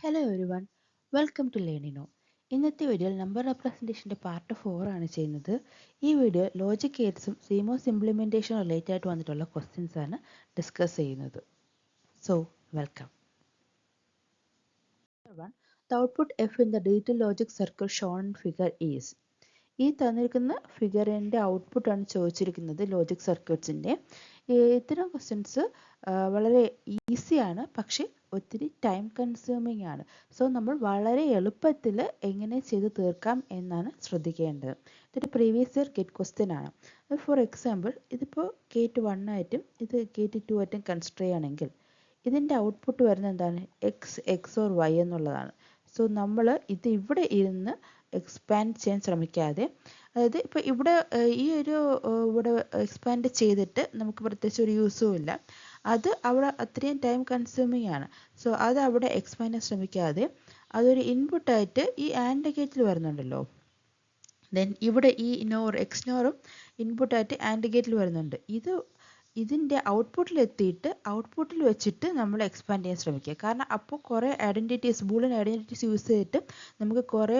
Hello everyone, welcome to ലേണിനോ. ഇന്നത്തെ വീഡിയോയിൽ നമ്പർ റെപ്രസെൻറ്റേഷൻ്റെ പാർട്ട് 4 ആണ് ചെയ്യുന്നത്. ഈ വീഡിയോ ലോജിക് ഗേറ്റ്സും സിമോസ് ഇംപ്ലിമെൻറ്റേഷൻ റിലേറ്റഡ് ആയിട്ട് വന്നിട്ടുള്ള ക്വസ്റ്റ്യൻസ് ആണ് ഡിസ്കസ് ചെയ്യുന്നത്. So welcome. The output F in the digital logic circuit shown in figure is. ഈ തന്നിരിക്കുന്ന ഫിഗറിൻ്റെ ഔട്ട്പുട്ടാണ് ചോദിച്ചിരിക്കുന്നത് ലോജിക് സർക്യൂട്ട്സിൻ്റെ. ഇത്തരം ക്വസ്റ്റ്യൻസ് വളരെ ഈസിയാണ്, പക്ഷേ ഒത്തിരി ടൈം കൺസ്യൂമിങ് ആണ്. സോ നമ്മൾ വളരെ എളുപ്പത്തിൽ എങ്ങനെ ചെയ്ത് തീർക്കാം എന്നാണ് ശ്രദ്ധിക്കേണ്ടത്. ഇതൊരു പ്രീവിയസ് ഇയർ ഗേറ്റ് ക്വസ്റ്റ്യൻ ആണ്. ഫോർ എക്സാമ്പിൾ, ഇതിപ്പോൾ ഗേറ്റ് 1 ആയിട്ടും ഇത് ഗേറ്റ് 2 ആയിട്ടും കൺസിഡർ ചെയ്യുകയാണെങ്കിൽ ഇതിൻ്റെ ഔട്ട്പുട്ട് വരുന്നത് എന്താണ്? എക്സ് ഓർ വൈ എന്നുള്ളതാണ്. സോ നമ്മൾ ഇത് ഇവിടെ ഇരുന്ന് എക്സ്പാൻഡ് ചെയ്യാൻ ശ്രമിക്കാതെ, അതായത് ഇപ്പോൾ ഇവിടെ ഇവിടെ എക്സ്പാൻഡ് ചെയ്തിട്ട് നമുക്ക് പ്രത്യേകിച്ച് ഒരു യൂസും ഇല്ല, അത് അവിടെ അത്രയും ടൈം കൺസ്യൂമിങ് ആണ്. സോ അത് അവിടെ എക്സ്പാൻഡ് ചെയ്യാൻ ശ്രമിക്കാതെ അതൊരു ഇൻപുട്ടായിട്ട് ഈ ആൻഡ് ഗേറ്റിൽ വരുന്നുണ്ടല്ലോ, ദെൻ ഇവിടെ ഈ എക്സ് നോറും ഇൻപുട്ടായിട്ട് ആൻഡ് ഗേറ്റിൽ വരുന്നുണ്ട്. ഇതിൻ്റെ ഔട്ട്പുട്ടിൽ എത്തിയിട്ട് ഔട്ട്പുട്ടിൽ വെച്ചിട്ട് നമ്മൾ എക്സ്പാൻഡ് ചെയ്യാൻ ശ്രമിക്കുക. കാരണം അപ്പോൾ കുറേ ബൂളിയൻ ഐഡൻറ്റിറ്റീസ് യൂസ് ചെയ്തിട്ട് നമുക്ക് കുറേ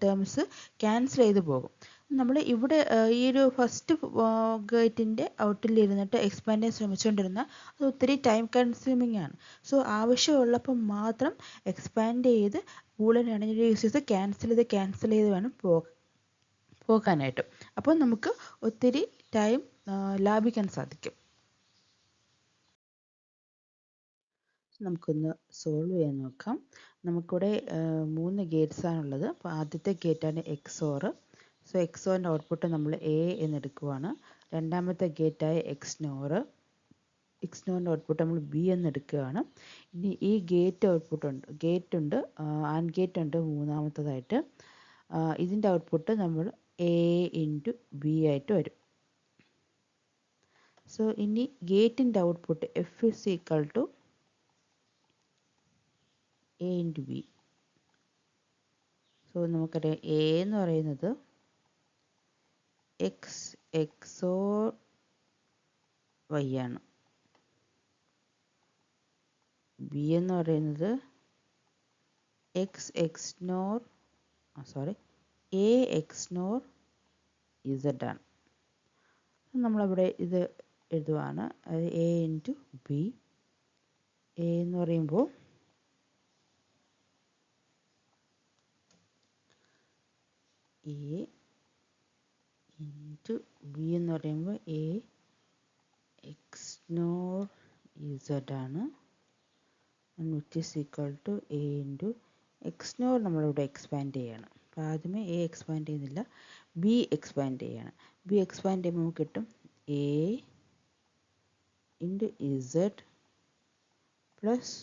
ടേംസ് ക്യാൻസൽ ചെയ്ത് പോകും. നമ്മൾ ഇവിടെ ഈ ഒരു ഫസ്റ്റ് ഗേറ്റിൻ്റെ ഔട്ടിൽ ഇരുന്നിട്ട് എക്സ്പാൻഡ് ചെയ്യാൻ ശ്രമിച്ചുകൊണ്ടിരുന്നാൽ അത് ഒത്തിരി ടൈം കൺസ്യൂമിങ് ആണ്. സോ ആവശ്യമുള്ളപ്പോൾ മാത്രം എക്സ്പാൻഡ് ചെയ്ത് ബൂളിയൻ ഐഡൻറ്റിറ്റി യൂസ് ചെയ്ത് ക്യാൻസൽ ചെയ്ത് വേണം പോകാനായിട്ട്. അപ്പോൾ നമുക്ക് ഒത്തിരി ടൈം ലാഭിക്കാൻ സാധിക്കും. നമുക്കൊന്ന് സോൾവ് ചെയ്യാൻ നോക്കാം. നമുക്കിവിടെ 3 ഗേറ്റ്സ് ആണുള്ളത്. അപ്പോൾ ആദ്യത്തെ ഗേറ്റാണ് XOR. സോ XORൻ്റെ ഔട്ട്പുട്ട് നമ്മൾ A എന്നെടുക്കുവാണ്. രണ്ടാമത്തെ ഗേറ്റായ XNOR. XNORൻ്റെ ഔട്ട്പുട്ട് നമ്മൾ B എന്നെടുക്കുകയാണ്. ഇനി ഈ ഗേറ്റ് ഉണ്ട്, ആൻഡ് ഗേറ്റ് ഉണ്ട് മൂന്നാമത്തതായിട്ട്. ഇതിൻ്റെ ഔട്ട്പുട്ട് നമ്മൾ A ഇൻറ്റു B ആയിട്ട് വരും. സോ ഇനി ഗേറ്റിൻ്റെ output F is equal to A into B. So നമുക്കറിയാം A എന്ന് പറയുന്നത് XOR Y ആണ്. B എന്ന് പറയുന്നത് A XNOR Z ആണ്. നമ്മളവിടെ ഇത് എഴുതുവാണ്, അത് A ഇൻറ്റു B. A എന്ന് പറയുമ്പോൾ A ഇൻറ്റു B എന്ന് പറയുമ്പോൾ A XNOR Z ആണ്. Which is equal to A into XNOR നമ്മളിവിടെ എക്സ്പാൻഡ് ചെയ്യണം. അപ്പോൾ ആദ്യമേ A എക്സ്പാൻഡ് ചെയ്യുന്നില്ല, B എക്സ്പാൻഡ് ചെയ്യണം. B എക്സ്പാൻഡ് ചെയ്യുമ്പോൾ നമുക്ക് കിട്ടും A into Z plus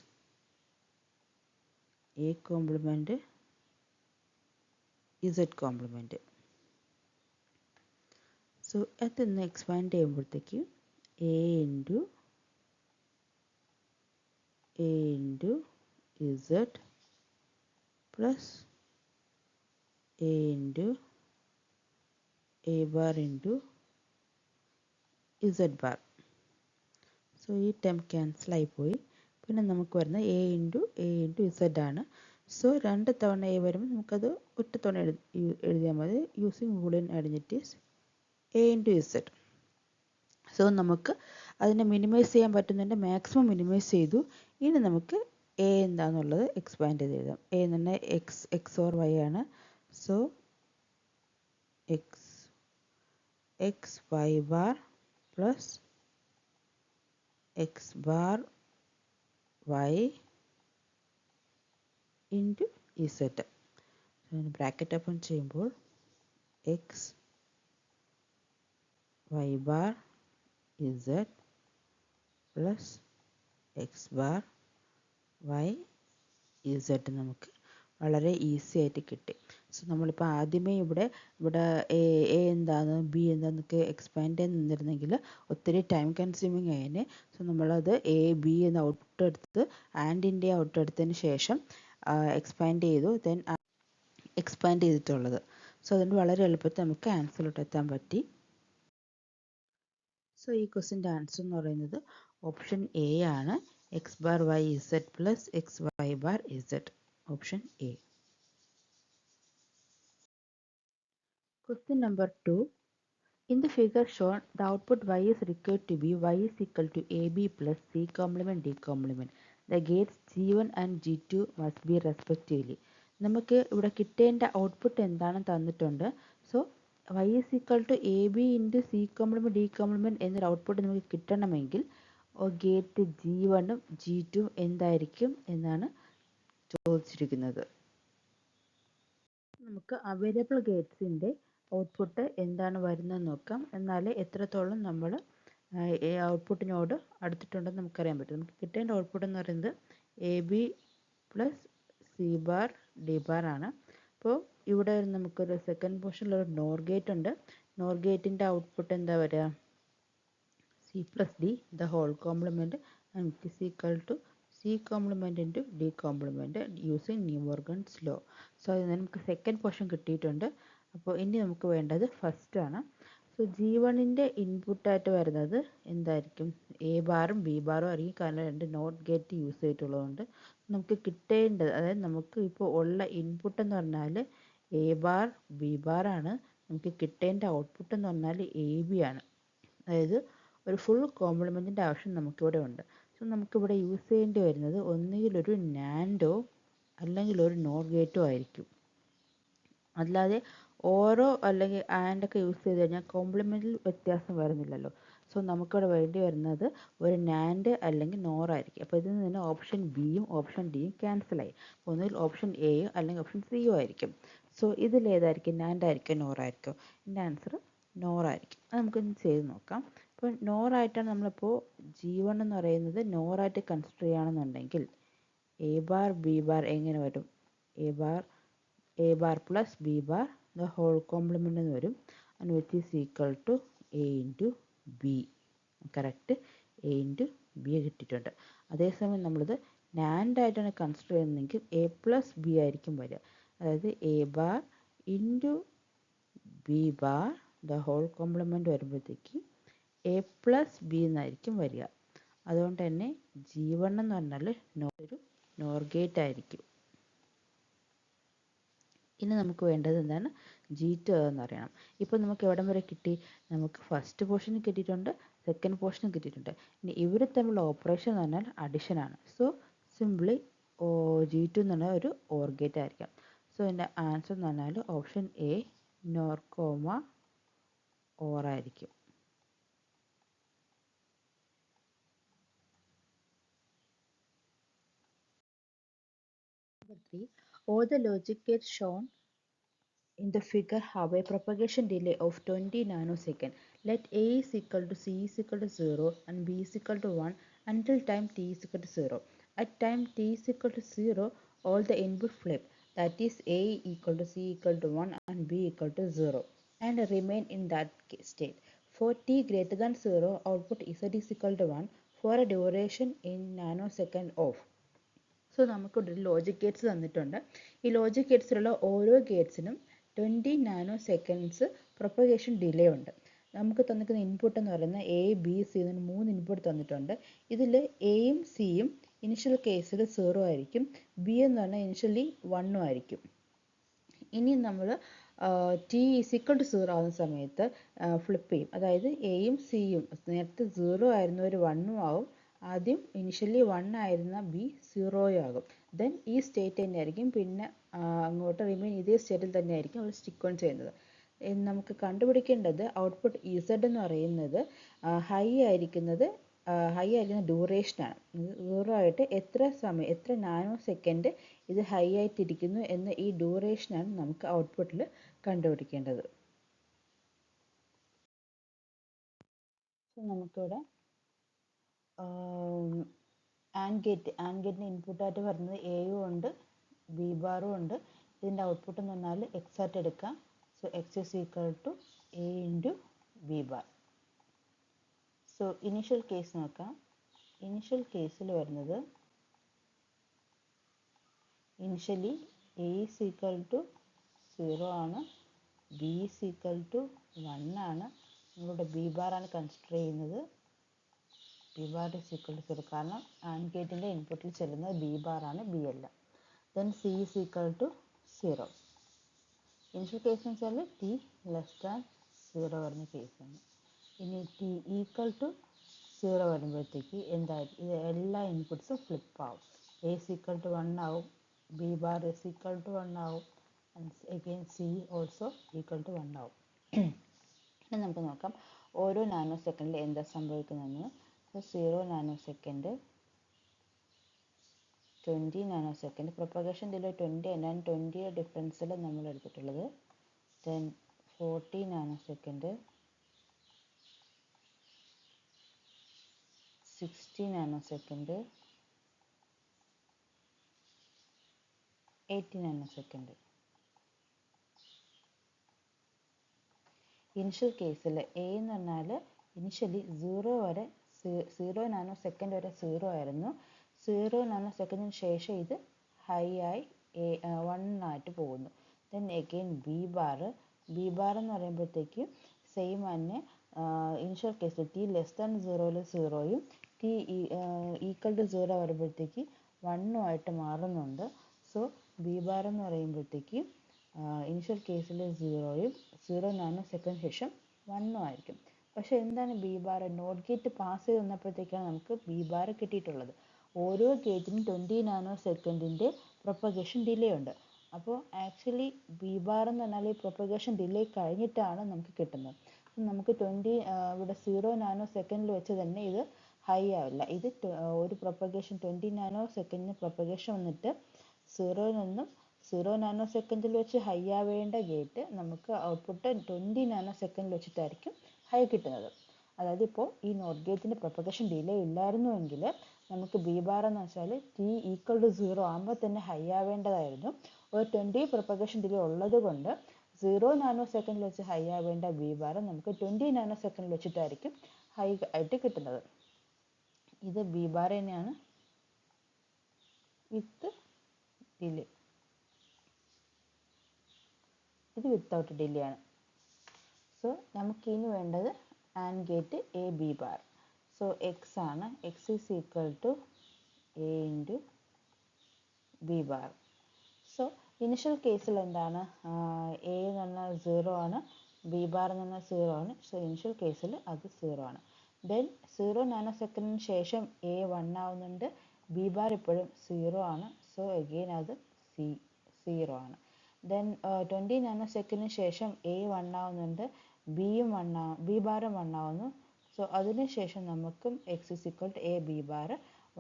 A complement Z complement. So അതൊന്ന് എക്സ്പാൻഡ് ചെയ്യുമ്പോഴത്തേക്ക് A into Z plus A into A bar into Z bar. So ഈ ടേം ക്യാൻസലായി പോയി. പിന്നെ നമുക്ക് വരുന്നത് A ഇൻറ്റു Z ആണ്. സോ 2 തവണ A വരുമ്പോൾ നമുക്കത് ഒറ്റ തവണ എഴുതിയാൽ മതി, using Boolean identities A into Z. So നമുക്ക് അതിനെ മിനിമൈസ് ചെയ്യാൻ പറ്റുന്നതിൻ്റെ മാക്സിമം മിനിമൈസ് ചെയ്തു. ഇനി നമുക്ക് A എന്താണെന്നുള്ളത് എക്സ്പാൻഡ് ചെയ്ത് എഴുതാം. A എന്ന് പറഞ്ഞാൽ XOR Y ആണ്. So X Y bar plus X bar Y into Z. Bracket open ചെയ്യുമ്പോൾ X Y bar Z plus X bar Y Z നമുക്ക് വളരെ ഈസി ആയിട്ട് കിട്ടി. സോ നമ്മളിപ്പോൾ ആദ്യമേ ഇവിടെ A എന്താണ് B എന്താണെന്നൊക്കെ എക്സ്പാൻഡ് ചെയ്യാൻ നിന്നിരുന്നെങ്കിൽ ഒത്തിരി ടൈം കൺസ്യൂമിങ് ആയതിനെ. സോ നമ്മളത് A B എന്ന ഔട്ട്പുട്ട് എടുത്ത് ആൻഡിൻ്റെ ഔട്ട്പുട്ട് എടുത്തതിന് ശേഷം എക്സ്പാൻഡ് ചെയ്തു, ദെൻ എക്സ്പാൻഡ് ചെയ്തിട്ടുള്ളത്. സോ അതുകൊണ്ട് വളരെ എളുപ്പത്തിൽ നമുക്ക് ആൻസറിലോട്ട് എത്താൻ പറ്റി. സോ ഈ ക്വസ്റ്റിൻ്റെ ആൻസർ എന്ന് പറയുന്നത് ഓപ്ഷൻ A ആണ്. x bar y z plus x y bar z. Option A. Question number 2. In the figure shown, the output y is required to be y is equal to ab plus c complement d complement. The gates G1 and G2 must be respectively. നമുക്ക് ഇവിടെ കിട്ടേണ്ട output എന്താണെന്ന് തന്നിട്ടുണ്ട്. So y is equal to ab into C compliment D compliment എന്നൊരു output നമുക്ക് കിട്ടണമെങ്കിൽ gate G1ഉം G2ഉം എന്തായിരിക്കും എന്നാണ് ചോദിച്ചിരിക്കുന്നത്. നമുക്ക് അവൈലബിൾ ഗേറ്റ്സിൻ്റെ ഔട്ട്പുട്ട് എന്താണ് വരുന്നതെന്ന് നോക്കാം. എന്നാലേ എത്രത്തോളം നമ്മൾ ഔട്ട്പുട്ടിനോട് അടുത്തിട്ടുണ്ടെന്ന് നമുക്കറിയാൻ പറ്റും. നമുക്ക് കിട്ടേണ്ട ഔട്ട്പുട്ട് എന്ന് പറയുന്നത് A B plus C bar D bar ആണ്. അപ്പോൾ ഇവിടെ നമുക്കൊരു സെക്കൻഡ് പോർഷനിലൊരു നോർ ഗേറ്റ് ഉണ്ട്. നോർ ഗേറ്റിൻ്റെ ഔട്ട്പുട്ട് എന്താ വരിക? C plus D the whole complement and it is equal to C complement into D complement using De Morgan's law. So അതിന് നമുക്ക് സെക്കൻഡ് പോർഷൻ കിട്ടിയിട്ടുണ്ട്. അപ്പോൾ ഇനി നമുക്ക് വേണ്ടത് ഫസ്റ്റ് ആണ്. സോ G1ൻ്റെ ഇൻപുട്ടായിട്ട് വരുന്നത് എന്തായിരിക്കും? എ ബാറും ബി ബാറും ആയിരിക്കും. കാരണം രണ്ട് നോട്ട് ഗേറ്റ് യൂസ് ചെയ്തിട്ടുള്ളതുകൊണ്ട് നമുക്ക് കിട്ടേണ്ടത്, അതായത് നമുക്ക് ഇപ്പോൾ ഉള്ള ഇൻപുട്ട് എന്ന് പറഞ്ഞാൽ എ ബാർ ബി ബാർ ആണ്. നമുക്ക് കിട്ടേണ്ട ഔട്ട്പുട്ട് എന്ന് പറഞ്ഞാൽ എ ബി ആണ്. അതായത് ഒരു ഫുൾ കോംപ്ലിമെൻറ്റിൻ്റെ ആവശ്യം നമുക്കിവിടെ ഉണ്ട്. സോ നമുക്കിവിടെ യൂസ് ചെയ്യേണ്ടി വരുന്നത് ഒന്നുകിൽ ഒരു നാൻഡോ അല്ലെങ്കിൽ ഒരു നോർ ഗേറ്റോ ആയിരിക്കും. അല്ലാതെ ഓരോ അല്ലെങ്കിൽ ആൻഡൊക്കെ യൂസ് ചെയ്ത് കഴിഞ്ഞാൽ കോംപ്ലിമെൻറ്റിൽ വ്യത്യാസം വരുന്നില്ലല്ലോ. സോ നമുക്കിവിടെ വേണ്ടി വരുന്നത് ഒരു നാൻഡ് അല്ലെങ്കിൽ നോർ ആയിരിക്കും. അപ്പോൾ ഇതിൽ നിന്ന് ഓപ്ഷൻ ബിയും ഓപ്ഷൻ ഡിയും ക്യാൻസലായി. ഒന്നുകിൽ ഓപ്ഷൻ എയോ അല്ലെങ്കിൽ ഓപ്ഷൻ സിയോ ആയിരിക്കും. സോ ഇതിലേതായിരിക്കും? നാൻഡ് ആയിരിക്കും നോർ ആയിരിക്കും? എൻ്റെ ആൻസർ നോർ ആയിരിക്കും. അത് നമുക്കൊന്ന് ചെയ്ത് നോക്കാം. ഇപ്പോൾ നോറായിട്ടാണ് നമ്മളിപ്പോൾ G1 എന്ന് പറയുന്നത് നോറായിട്ട് കൺസിഡർ ചെയ്യുകയാണെന്നുണ്ടെങ്കിൽ എ ബാർ ബി ബാർ എങ്ങനെ വരും? A bar plus B bar the whole complement എന്ന് വരും. And which is equal to A into B. Correct, A into B കിട്ടിയിട്ടുണ്ട്. അതേസമയം നമ്മളിത് നാൻഡ് ആയിട്ടാണ് കൺസിഡർ ചെയ്യുന്നതെങ്കിൽ എ പ്ലസ് ബി ആയിരിക്കും വരിക. അതായത് A bar into B bar the whole complement വരുമ്പോഴത്തേക്ക് എ പ്ലസ് ബി എന്നായിരിക്കും വരിക. അതുകൊണ്ട് തന്നെ G1 എന്ന് പറഞ്ഞാൽ ഒരു നോർ ഗേറ്റ് ആയിരിക്കും. ഇനി നമുക്ക് വേണ്ടത് എന്താണ്? G2 എന്ന് അറിയണം. ഇപ്പോൾ നമുക്ക് എവിടം വരെ കിട്ടി? നമുക്ക് ഫസ്റ്റ് പോർഷൻ കിട്ടിയിട്ടുണ്ട്, സെക്കൻഡ് പോർഷനും കിട്ടിയിട്ടുണ്ട്. ഇനി ഇവർ തമ്മിലുള്ള ഓപ്പറേഷൻ എന്ന് പറഞ്ഞാൽ അഡിഷൻ ആണ്. സോ സിംപ്ലി G2 എന്ന് പറഞ്ഞാൽ ഒരു ഓർ ഗേറ്റ് ആയിരിക്കാം. സോ എൻ്റെ ആൻസർ എന്ന് പറഞ്ഞാൽ option A nor comma or ആയിരിക്കും. Number 3. All the logic gates shown in the figure have a propagation delay of 20 nanosecond. Let A is equal to C is equal to 0 and B is equal to 1 until time t is equal to 0. At time t is equal to 0, all the input flip, that is A equal to C equal to 1 and B equal to 0, and remain in that state. For t greater than 0, output Z is equal to 1 for a duration in nanosecond of. So നമുക്കിവിടെ logic Gates തന്നിട്ടുണ്ട്. ഈ logic ഗേറ്റ്സിലുള്ള ഓരോ ഗേറ്റ്സിനും 20 nano seconds propagation delay ഉണ്ട്. നമുക്ക് തന്നിരിക്കുന്ന input എന്ന് പറയുന്നത് A B C എന്ന് 3 ഇൻപുട്ട് തന്നിട്ടുണ്ട്. ഇതിൽ എയും സിയും ഇനിഷ്യൽ കേസിൽ 0 ആയിരിക്കും, ബി എന്ന് പറഞ്ഞാൽ ഇനിഷ്യലി 1 ആയിരിക്കും. ഇനി നമ്മൾ ടി ഈസ് ഈക്വൽ ടു 0 ആവുന്ന സമയത്ത് ഫ്ലിപ്പ് ചെയ്യും. അതായത് എയും സിയും നേരത്തെ 0 ആയിരുന്നവർ 1 ആവും. ആദ്യം ഇനിഷ്യലി 1 ആയിരുന്ന ബി 0 ആകും. ദെൻ ഈ സ്റ്റേറ്റ് തന്നെയായിരിക്കും പിന്നെ അങ്ങോട്ട് റിമെയിൻ ഇതേ സ്റ്റേറ്റിൽ തന്നെയായിരിക്കും അവർ സ്റ്റിക്ക് ഓൺ ചെയ്യുന്നത്. നമുക്ക് കണ്ടുപിടിക്കേണ്ടത് ഔട്ട്പുട്ട് ഇസഡ് എന്ന് പറയുന്നത് ഹൈ ആയിരിക്കുന്ന ഡ്യൂറേഷനാണ്. 0 ആയിട്ട് എത്ര സമയം, എത്ര നാനോ സെക്കൻഡ് ഇത് ഹൈ ആയിട്ടിരിക്കുന്നു എന്ന ഈ ഡ്യൂറേഷനാണ് നമുക്ക് ഔട്ട്പുട്ടിൽ കണ്ടുപിടിക്കേണ്ടത്. സോ നമുക്കിവിടെ ആൻഡ് ഗേറ്റിൻ്റെ ഇൻപുട്ടായിട്ട് വരുന്നത് എയും ഉണ്ട് ബി ബാറും ഉണ്ട്. ഇതിൻ്റെ ഔട്ട്പുട്ട് എന്ന് പറഞ്ഞാൽ എക്സ് ആയിട്ട് എടുക്കാം. So X is equal to A into B bar. So initial case നോക്കാം. ഇനീഷ്യൽ കേസിൽ വരുന്നത് initially A is equal to 0 ആണ്, ബി ഈസ് ഈക്വൽ ടു 1 ആണ്. നമ്മളിവിടെ ബി ബാറാണ് കൺസിഡർ ചെയ്യുന്നത്. B bar is equal to 0 കാരണം ആൻഡ് ഗേറ്റിൻ്റെ ഇൻപുട്ടിൽ ചെല്ലുന്നത് ബി ബാർ ആണ്, ബി അല്ല. Then C is equal to 0. Initial case എന്ന് വെച്ചാൽ ടി ലെസ് ദാൻ 0 വരുന്ന കേസാണ്. ഇനി ടി ഈക്വൽ ടു 0 വരുമ്പോഴത്തേക്ക് എന്തായിരിക്കും, ഇത് എല്ലാ ഇൻപുട്ട്സും ഫ്ലിപ്പ് ആവും. എ ഇസ് ഈക്വൽ ടു 1 ആവും, B bar is equal to 1 ആവും, again C also equal to 1 ആവും. ഇനി നമുക്ക് നോക്കാം ഓരോ നാനോ സെക്കൻഡിൽ എന്താ സംഭവിക്കുന്നതെന്ന്. So 0 nano second, 20 nano second, propagation delay 20 ഞാൻ 20 ഡിഫറൻസിൽ നമ്മൾ എടുത്തിട്ടുള്ളത്. Then 40 nano second, 60 nano second, 80 nano second. Initial കേസിൽ എ എന്ന് പറഞ്ഞാൽ ഇനിഷ്യലി 0 നാനോ സെക്കൻഡ് വരെ 0 ആയിരുന്നു. 0 നാനോ സെക്കൻഡിന് ശേഷം ഇത് ഹൈ ആയി 1 ആയിട്ട് പോകുന്നു. ദെൻ അഗെയിൻ ബി ബാർ എന്ന് പറയുമ്പോഴത്തേക്ക് സെയിം തന്നെ ഇനിഷ്യൽ കേസിൽ ടി ലെസ് ദാൻ 0യിൽ 0യും ടി ഈക്വൽ ടു 0 വരുമ്പോഴത്തേക്ക് 1 ആയിട്ട് മാറുന്നുണ്ട്. സോ ബി ബാർ എന്ന് പറയുമ്പോഴത്തേക്ക് ഇനിഷ്യൽ കേസിൽ 0യും 0 നാനോ സെക്കൻഡിന് ശേഷം 1 ആയിരിക്കും. പക്ഷേ എന്താണ് B bar, not gate pass ചെയ്ത് വന്നപ്പോഴത്തേക്കാണ് നമുക്ക് ബി ബാർ കിട്ടിയിട്ടുള്ളത്. ഓരോ ഗേറ്റിനും 20 നാനോ സെക്കൻഡിൻ്റെ പ്രൊപ്പഗേഷൻ ഡിലേ ഉണ്ട്. അപ്പോൾ ആക്ച്വലി ബി ബാർ എന്ന് പറഞ്ഞാൽ ഈ പ്രൊപ്പഗേഷൻ ഡിലേ കഴിഞ്ഞിട്ടാണ് നമുക്ക് കിട്ടുന്നത്. നമുക്ക് ഇവിടെ 0 നാനോ സെക്കൻഡിൽ വെച്ച് തന്നെ ഇത് ഹൈ ആവില്ല. ഇത് ഒരു പ്രൊപ്പഗേഷൻ 20 നാനോ സെക്കൻഡിന് പ്രൊപ്പഗേഷൻ വന്നിട്ട് 0 നാനോ സെക്കൻഡിൽ വെച്ച് ഹൈ ആവേണ്ട ഗേറ്റ് നമുക്ക് ഔട്ട്പുട്ട് 20 നാനോ സെക്കൻഡിൽ വെച്ചിട്ടായിരിക്കും ഹൈ കിട്ടുന്നത്. അതായത് ഇപ്പോൾ ഈ നോട്ട് ഗേറ്റിൻ്റെ പ്രൊപ്പഗേഷൻ ഡിലേ ഇല്ലായിരുന്നുവെങ്കിൽ നമുക്ക് ബി ബാർ എന്ന് വെച്ചാൽ ടി ഈക്വൽ ടു 0 ആകുമ്പോൾ തന്നെ ഹൈ ആവേണ്ടതായിരുന്നു. ഒരു 20 പ്രൊപ്പഗേഷൻ ഡിലേ ഉള്ളത് കൊണ്ട് 0 നാനോ സെക്കൻഡിൽ വെച്ച് ഹൈ ആവേണ്ട ബി ബാർ നമുക്ക് 20 നാനോ സെക്കൻഡിൽ വെച്ചിട്ടായിരിക്കും ഹൈ ആയിട്ട് കിട്ടുന്നത്. ഇത് ബി ബാർ തന്നെയാണ് വിത്ത് ഡിലേ. ഇത് വിത്തൗട്ട് ഡിലേ ആണ്. സോ നമുക്കിനി വേണ്ടത് AND gate A B bar. So X ആണ്, X is equal to A into B bar. So initial കേസിൽ എന്താണ്, എ എന്ന് പറഞ്ഞാൽ 0 ആണ്, ബി ബാർ എന്ന് പറഞ്ഞാൽ 0 ആണ്. സോ ഇനിഷ്യൽ കേസിൽ അത് 0 ആണ്. ദെൻ 0 നാനോ സെക്കൻഡിന് ശേഷം എ 1 ആവുന്നുണ്ട്, ബി ബാർ ഇപ്പോഴും 0 ആണ്. സോ അഗെയിൻ അത് 0 ആണ്. ദെൻ 20 നാനോ സെക്കൻഡിന് ശേഷം എ 1 ആവുന്നുണ്ട്, ബി ബാറും 1 ആവുന്നു. സോ അതിന് ശേഷം നമുക്കും X is equal to A B bar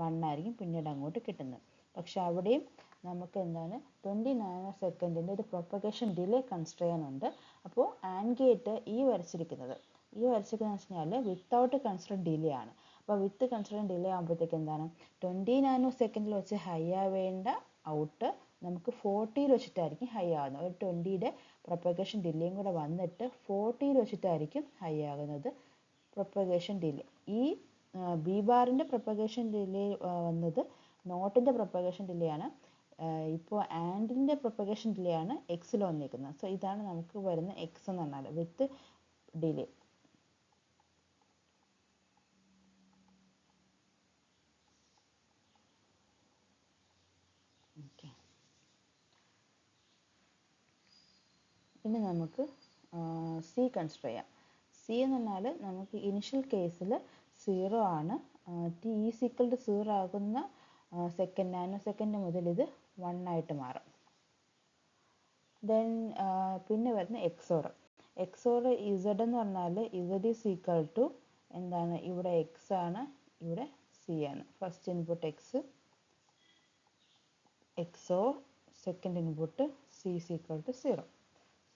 1 ആയിരിക്കും പിന്നീട് അങ്ങോട്ട് കിട്ടുന്നത്. പക്ഷെ അവിടെയും നമുക്ക് എന്താണ് 20 നാനോ സെക്കൻഡിൻ്റെ ഒരു പ്രൊപ്പഗേഷൻ ഡിലേ കൺസിഡർ ചെയ്യാനുണ്ട്. അപ്പോൾ ആൻഡ് ഗേറ്റ് ഈ വരച്ചിരിക്കുന്നത് വെച്ച് കഴിഞ്ഞാൽ വിത്തൗട്ട് കൺസിഡർ ഡിലേ ആണ്. അപ്പോൾ വിത്ത് കൺസിഡർ ഡിലേ ആകുമ്പോഴത്തേക്ക് എന്താണ് 20 നാനോ സെക്കൻഡിൽ വെച്ച് ഹൈ ആവേണ്ട ഔട്ട് നമുക്ക് 40യിൽ വെച്ചിട്ടായിരിക്കും ഹൈ ആകുന്നത്. ഒരു 20യുടെ പ്രൊപ്പഗേഷൻ ഡിലേയും കൂടെ വന്നിട്ട് 40യിൽ വെച്ചിട്ടായിരിക്കും ഹൈ ആകുന്നത് പ്രൊപ്പഗേഷൻ ഡിലേ. ഈ ബി ബാറിൻ്റെ പ്രൊപ്പഗേഷൻ ഡിലേ വന്നത് നോട്ടിൻ്റെ പ്രൊപ്പഗേഷൻ ഡിലേ ആണ്. ഇപ്പോൾ ആൻഡിൻ്റെ പ്രൊപ്പഗേഷൻ ഡിലേ ആണ് എക്സിൽ വന്നിരിക്കുന്നത്. സോ ഇതാണ് നമുക്ക് വരുന്ന എക്സ് എന്ന് പറഞ്ഞാൽ വിത്ത് ഡിലേ. ഓക്കെ, ഇനി നമുക്ക് സി കൺസിഡർ ചെയ്യാം. സി എന്ന് പറഞ്ഞാൽ നമുക്ക് ഇനിഷ്യൽ കേസിൽ 0 ആണ്, ടി ഈസ് ഈക്വൽ ടു 0 ആകുന്ന നാനോ സെക്കൻഡ് മുതൽ ഇത് 1 ആയിട്ട് മാറും. ദെൻ പിന്നെ വരുന്ന എക്സോർ ഇസഡ് എന്ന് പറഞ്ഞാൽ ഇസഡ് ഈസ് ഈക്വൽ ടു എന്താണ്, ഇവിടെ എക്സ് ആണ്, ഇവിടെ സി ആണ്. First input XOR second input C is equal to 0.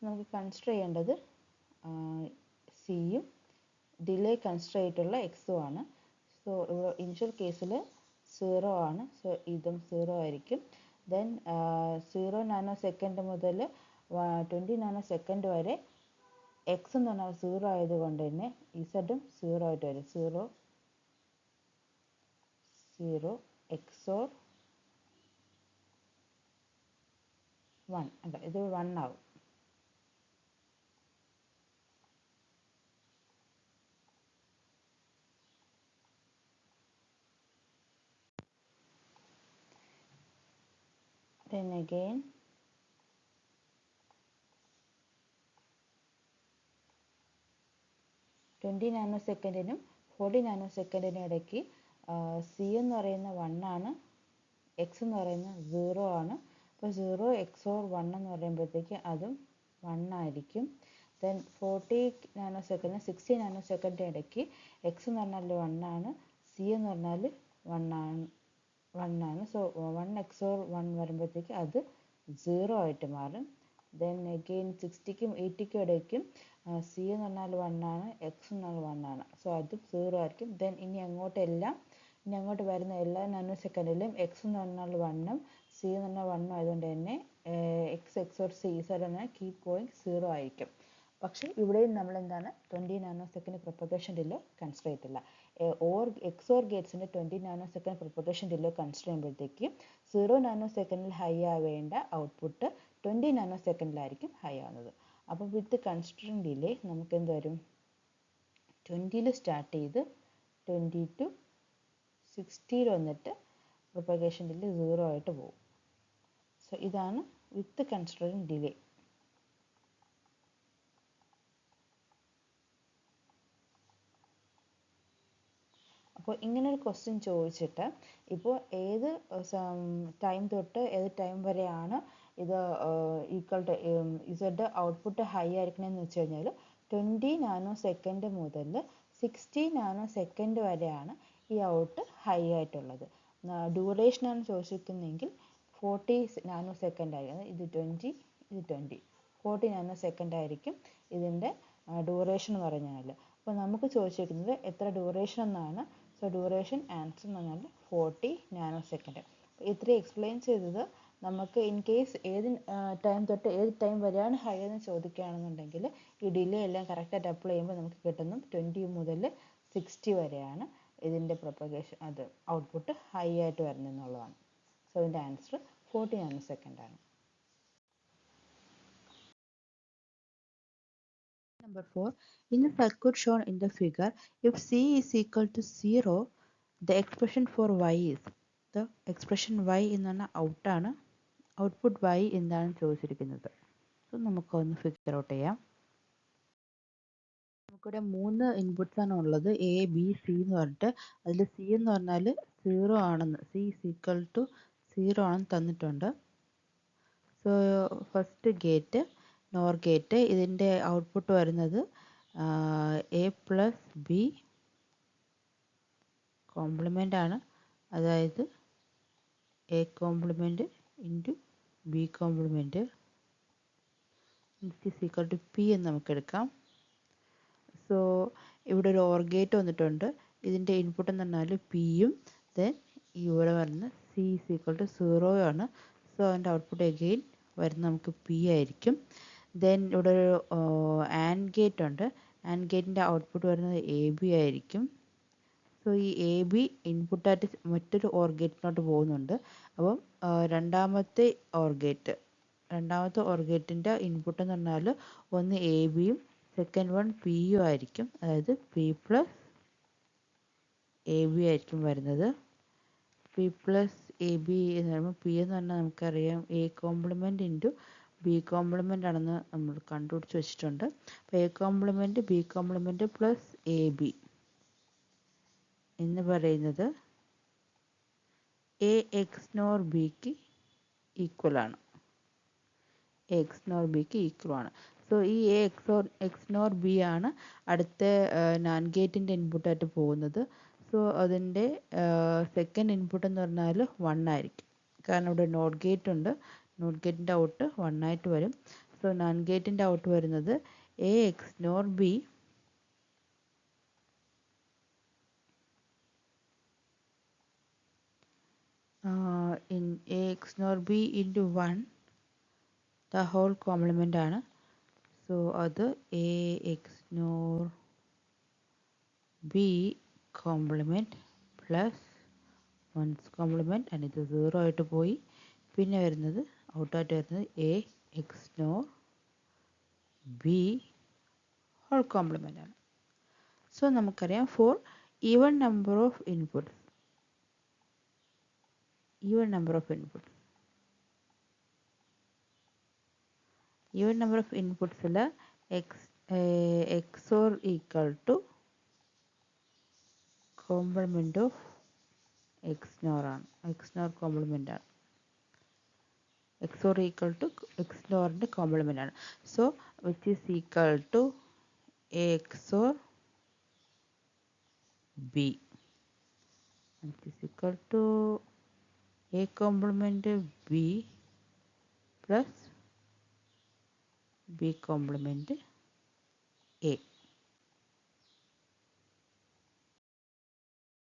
നമുക്ക് കൺസിഡർ ചെയ്യേണ്ടത് സിയും ഡിലേ കൺസിഡർ ചെയ്തിട്ടുള്ള എക്സും ആണ്. സോ ഇവിടെ ഇനിഷ്യൽ കേസിൽ 0 ആണ്, സോ ഇതും 0 ആയിരിക്കും. ദെൻ 0 നാനോ സെക്കൻഡ് മുതൽ 20 നാനോ സെക്കൻഡ് വരെ എക്സ് എന്ന് പറഞ്ഞാൽ 0 ആയതുകൊണ്ട് തന്നെ ഇസഡും 0 ആയിട്ട് വരും. 0 എക്സോർ 1 അല്ല, ഇത് 1 ആവും. then again 20 നാനോ സെക്കൻഡിനും 40 നാനോ സെക്കൻഡിനും ഇടയ്ക്ക് സി എന്ന് പറയുന്ന 1 ആണ്, എക്സ് എന്ന് പറയുന്നത് 0 ആണ്. അപ്പോൾ 0 എക്സ് ഓർ 1 എന്ന് പറയുമ്പോഴത്തേക്ക് അതും 1 ആയിരിക്കും. ദെൻ 40 നാനോ സെക്കൻഡ് 60 നാനോ സെക്കൻഡിന് ഇടയ്ക്ക് എക്സ് എന്ന് പറഞ്ഞാൽ 1 ആണ്, സി എന്ന് പറഞ്ഞാൽ 1 ആണ്. സോ 1 എക്സ് ഓർ 1 വരുമ്പോഴത്തേക്ക് അത് 0 ആയിട്ട് മാറും. ദെൻ അഗെയിൻ 60ക്കും 80ക്കും ഇടയ്ക്കും സി എന്ന് പറഞ്ഞാൽ 1 ആണ്, എക്സ് എന്ന് പറഞ്ഞാൽ 1 ആണ്. സോ അതും 0 ആയിരിക്കും. ദെൻ ഇനി അങ്ങോട്ട് വരുന്ന എല്ലാ നാനോ സെക്കൻഡിലും എക്സ് എന്ന് പറഞ്ഞാൽ 1ഉം സി എന്ന് പറഞ്ഞാൽ 1ഉം ആയതുകൊണ്ട് തന്നെ എക്സ് ഓർ സി തന്നെ കീപ് ഗോയിങ് 0 ആയിരിക്കും. പക്ഷേ ഇവിടെയും നമ്മൾ എന്താണ് 20 nano second propagation delay consider ചെയ്തിട്ടില്ല. എക്സ് ഓർ ഗേറ്റ്സിൻ്റെ 20 nano second propagation delay consider ചെയ്യുമ്പോഴത്തേക്ക് 0 നാനോ സെക്കൻഡിൽ ഹൈ ആവേണ്ട ഔട്ട്പുട്ട് 20 നാനോ സെക്കൻഡിലായിരിക്കും ഹൈ ആവുന്നത്. അപ്പോൾ വിത്ത് കൺസിഡറിങ് ഡിലേ നമുക്ക് എന്ത് വരും, 20ൽ സ്റ്റാർട്ട് ചെയ്ത് 20 to 60ൽ വന്നിട്ട് പ്രൊപ്പഗേഷൻ ഡിലേ 0 ആയിട്ട് പോകും. സോ ഇതാണ് വിത്ത് കൺസിഡറിങ് ഡിലേ. അപ്പോൾ ഇങ്ങനൊരു ക്വസ്റ്റ്യൻ ചോദിച്ചിട്ട് ഇപ്പോൾ ഏത് ടൈം തൊട്ട് ഏത് ടൈം വരെയാണ് ഇത് equal to Z output high ആയിരിക്കണമെന്ന് വെച്ച് കഴിഞ്ഞാൽ 20 നാനോ സെക്കൻഡ് മുതൽ 60 നാനോ സെക്കൻഡ് വരെയാണ് ഈ ഔട്ട് ഹൈ ആയിട്ടുള്ളത്. ഡ്യൂറേഷനാണ് ചോദിച്ചിരിക്കുന്നതെങ്കിൽ 40 നാനോ സെക്കൻഡ് ആയിരിക്കും. ഇത് 20 ഇത് 20 40 നാനോ സെക്കൻഡ് ആയിരിക്കും ഇതിൻ്റെ ഡ്യൂറേഷൻ എന്ന് പറഞ്ഞാൽ. അപ്പോൾ നമുക്ക് ചോദിച്ചിരിക്കുന്നത് എത്ര ഡ്യൂറേഷൻ എന്നാണ്. സോ ഡ്യൂറേഷൻ ആൻസർ എന്ന് പറഞ്ഞാൽ 40 നാനോ സെക്കൻഡ്. ഇത്രയും എക്സ്പ്ലെയിൻ ചെയ്തത് നമുക്ക് ഇൻ കേസ് ഏത് ടൈം തൊട്ട് ഏത് ടൈം വരെയാണ് ഹൈ എന്ന് ചോദിക്കുകയാണെന്നുണ്ടെങ്കിൽ ഈ ഡിലേ എല്ലാം കറക്റ്റായിട്ട് അപ്ലൈ ചെയ്യുമ്പോൾ നമുക്ക് കിട്ടുന്നത് 20 മുതൽ 60 വരെയാണ് ഇതിൻ്റെ പ്രൊപ്പഗേഷൻ അത് ഔട്ട്പുട്ട് ഹൈ ആയിട്ട് വരുന്നതെന്നുള്ളതാണ്. സോ ഇതിൻ്റെ ആൻസർ 40 നാനോ സെക്കൻഡ് ആണ്. Number 4. In the circuit shown in the figure, if C is equal to 0, the expression for Y is the expression Y എന്നാണ് ഔട്ടാണ്, ഔട്ട്പുട്ട് Y എന്താണ് ചോദിച്ചിരിക്കുന്നത്. സോ നമുക്കൊന്ന് figure out ചെയ്യാം. നമുക്കിവിടെ 3 inputs ആണ് ഉള്ളത്, എ ബി സി എന്ന് പറഞ്ഞിട്ട്. അതിൽ സി എന്ന് പറഞ്ഞാൽ 0 ആണെന്ന്, സി is equal to 0 ആണെന്ന് തന്നിട്ടുണ്ട്. So first gate NOR gate, ഇതിൻ്റെ ഔട്ട്പുട്ട് വരുന്നത് എ പ്ലസ് ബി കോംപ്ലിമെൻ്റ് ആണ്, അതായത് A complement into B complement is equal to P എന്ന് നമുക്ക് എടുക്കാം. സോ ഇവിടെ ഒരു ഓർ ഗേറ്റ് വന്നിട്ടുണ്ട്, ഇതിൻ്റെ ഇൻപുട്ട് എന്ന് പറഞ്ഞാൽ പിയും ദെൻ ഇവിടെ വരുന്ന സി ഇസ് ഈക്വൽ ടു 0 ആണ്. സോ അതിൻ്റെ ഔട്ട്പുട്ട് അഗെയിൻ വരുന്ന നമുക്ക് പി ആയിരിക്കും. ദെൻ ഇവിടെ ഒരു ആൻഡ് ഗേറ്റ് ഉണ്ട്, ആൻഡ് ഗേറ്റിൻ്റെ ഔട്ട്പുട്ട് വരുന്നത് എ ബി ആയിരിക്കും. സോ ഈ എ ബി ഇൻപുട്ടായിട്ട് മറ്റൊരു ഓർ ഗേറ്റിനോട്ട് പോകുന്നുണ്ട്. അപ്പം രണ്ടാമത്തെ ഓർ ഗേറ്റിൻ്റെ ഇൻപുട്ട് എന്ന് പറഞ്ഞാൽ ഒന്ന് എ ബിയും സെക്കൻഡ് വൺ പിയും ആയിരിക്കും, അതായത് പി പ്ലസ് എ ബി ആയിരിക്കും വരുന്നത്. പി പ്ലസ് എ ബി എന്ന് പറയുമ്പോൾ പി എന്ന് പറഞ്ഞാൽ നമുക്കറിയാം A complement into B compliment ആണെന്ന് നമ്മൾ കണ്ടുപിടിച്ച് വെച്ചിട്ടുണ്ട്. അപ്പോൾ A compliment B compliment plus A B എന്ന് പറയുന്നത് എ എക്സ് നോർ ബിക്ക് ഈക്വൽ ആണ്, എക്സ് നോർ ബിക്ക് ഈക്വൽ ആണ്. സോ ഈ എ എക്സ് നോർ ബി ആണ് അടുത്ത നാൻഡ് ഗേറ്റിൻ്റെ ഇൻപുട്ടായിട്ട് പോകുന്നത്. സോ അതിൻ്റെ സെക്കൻഡ് ഇൻപുട്ട് എന്ന് പറഞ്ഞാൽ 1 ആയിരിക്കും, കാരണം ഇവിടെ നോട്ട് ഗേറ്റ് ഉണ്ട്, നോട്ട് ഗേറ്റിൻ്റെ ഔട്ട് 1 ആയിട്ട് വരും. സോ നാൻഡ് ഗേറ്റിൻ്റെ ഔട്ട് വരുന്നത് A X NOR B in a x nor b into 1 the whole complement ആണ്. സോ അത് A X NOR B complement plus 1's complement and ഇത് 0 ആയിട്ട് പോയി. പിന്നെ വരുന്നത് ഔട്ടായിട്ട് വരുന്നത് A X NOR B whole complement ആണ്. സോ നമുക്കറിയാം for even number of inputs even number of ഇൻപുട്സിൽ XOR equal to complement of XNOR ആണ്. XNOR കോംപ്ലിമെൻ്റ് ആണ്. XOR ഈക്വൽ ടു XNORൻ്റെ കോംപ്ലിമെൻ്റ് ആണ്. So which is equal to A XOR B, which is equal to A complement B plus B complement A.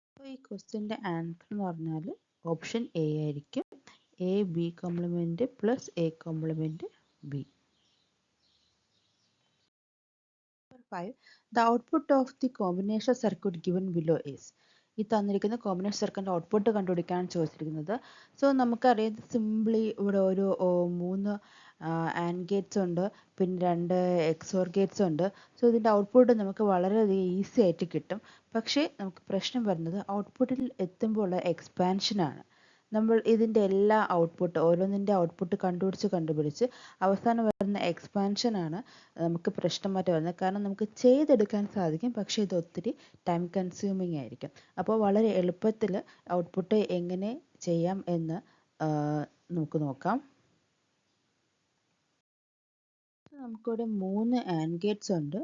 അപ്പോൾ ഈ ക്വസ്റ്റ്യൻ്റെ answer എന്ന് പറഞ്ഞാൽ option A ആയിരിക്കും. A B complement plus A complement B. 5. The output of the combination circuit given below is. ഈ തന്നിരിക്കുന്ന combination സർക്യൂട്ടിൻ്റെ output കണ്ടുപിടിക്കാനാണ് ചോദിച്ചിരിക്കുന്നത്. So നമുക്കറിയാം simply ഇവിടെ ഒരു 3 ആൻഡ് ഗേറ്റ്സ് ഉണ്ട്, പിന്നെ 2 XOR ഗേറ്റ്സ് ഉണ്ട്. സോ ഇതിൻ്റെ ഔട്ട്പുട്ട് നമുക്ക് വളരെയധികം ഈസി ആയിട്ട് കിട്ടും. പക്ഷേ നമുക്ക് പ്രശ്നം വരുന്നത് ഔട്ട്പുട്ടിൽ എത്തുമ്പോൾ ഉള്ള എക്സ്പാൻഷനാണ്. നമ്മൾ ഇതിൻ്റെ എല്ലാ ഔട്ട്പുട്ട് ഓരോന്നിൻ്റെ ഔട്ട്പുട്ട് കണ്ടുപിടിച്ച് അവസാനം വരുന്ന എക്സ്പാൻഷനാണ് നമുക്ക് പ്രശ്നമായിട്ട് വരുന്നത്. കാരണം നമുക്ക് ചെയ്തെടുക്കാൻ സാധിക്കും, പക്ഷേ ഇത് ഒത്തിരി ടൈം കൺസ്യൂമിങ് ആയിരിക്കും. അപ്പോൾ വളരെ എളുപ്പത്തിൽ ഔട്ട്പുട്ട് എങ്ങനെ ചെയ്യാം എന്ന് നമുക്ക് നോക്കാം. നമുക്കിവിടെ 3 ആൻഡ് ഗേറ്റ്സ് ഉണ്ട്.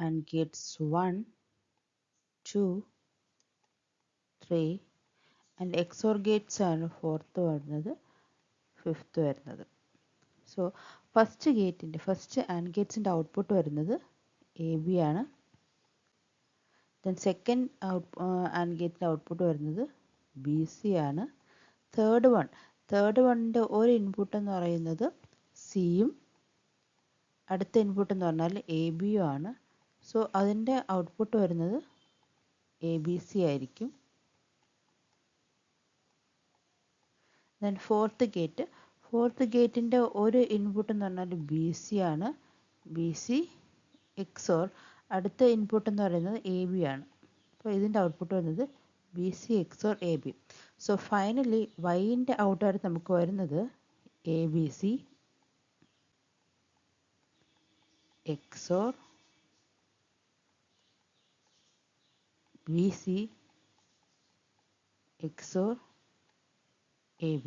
And Gates 1, 2, 3 and XOR Gates ആണ് 4th വരുന്നത്, 5th വരുന്നത്. സോ ഫസ്റ്റ് ആൻഡ് ഗേറ്റ്സിൻ്റെ ഔട്ട്പുട്ട് വരുന്നത് AB ആണ്. ദെൻ സെക്കൻഡ് ആൻഡ് ഗേറ്റിൻ്റെ ഔട്ട്പുട്ട് വരുന്നത് BC ആണ്. തേർഡ് വണ്ണിൻ്റെ ഒരു ഇൻപുട്ട് എന്ന് പറയുന്നത് സിയും അടുത്ത ഇൻപുട്ട് എന്ന് പറഞ്ഞാൽ ABയും ആണ്. സോ അതിൻ്റെ ഔട്ട്പുട്ട് വരുന്നത് ABC ആയിരിക്കും. ദെൻ ഫോർത്ത് ഗേറ്റിൻ്റെ ഒരു ഇൻപുട്ട് എന്ന് പറഞ്ഞാൽ BC ആണ്. BC XOR അടുത്ത ഇൻപുട്ട് എന്ന് പറയുന്നത് AB ആണ്. അപ്പോൾ ഇതിൻ്റെ ഔട്ട്പുട്ട് വരുന്നത് BC XOR AB. So finally Yൻ്റെ ഔട്ടായിട്ട് നമുക്ക് വരുന്നത് ABC XOR BC XOR AB.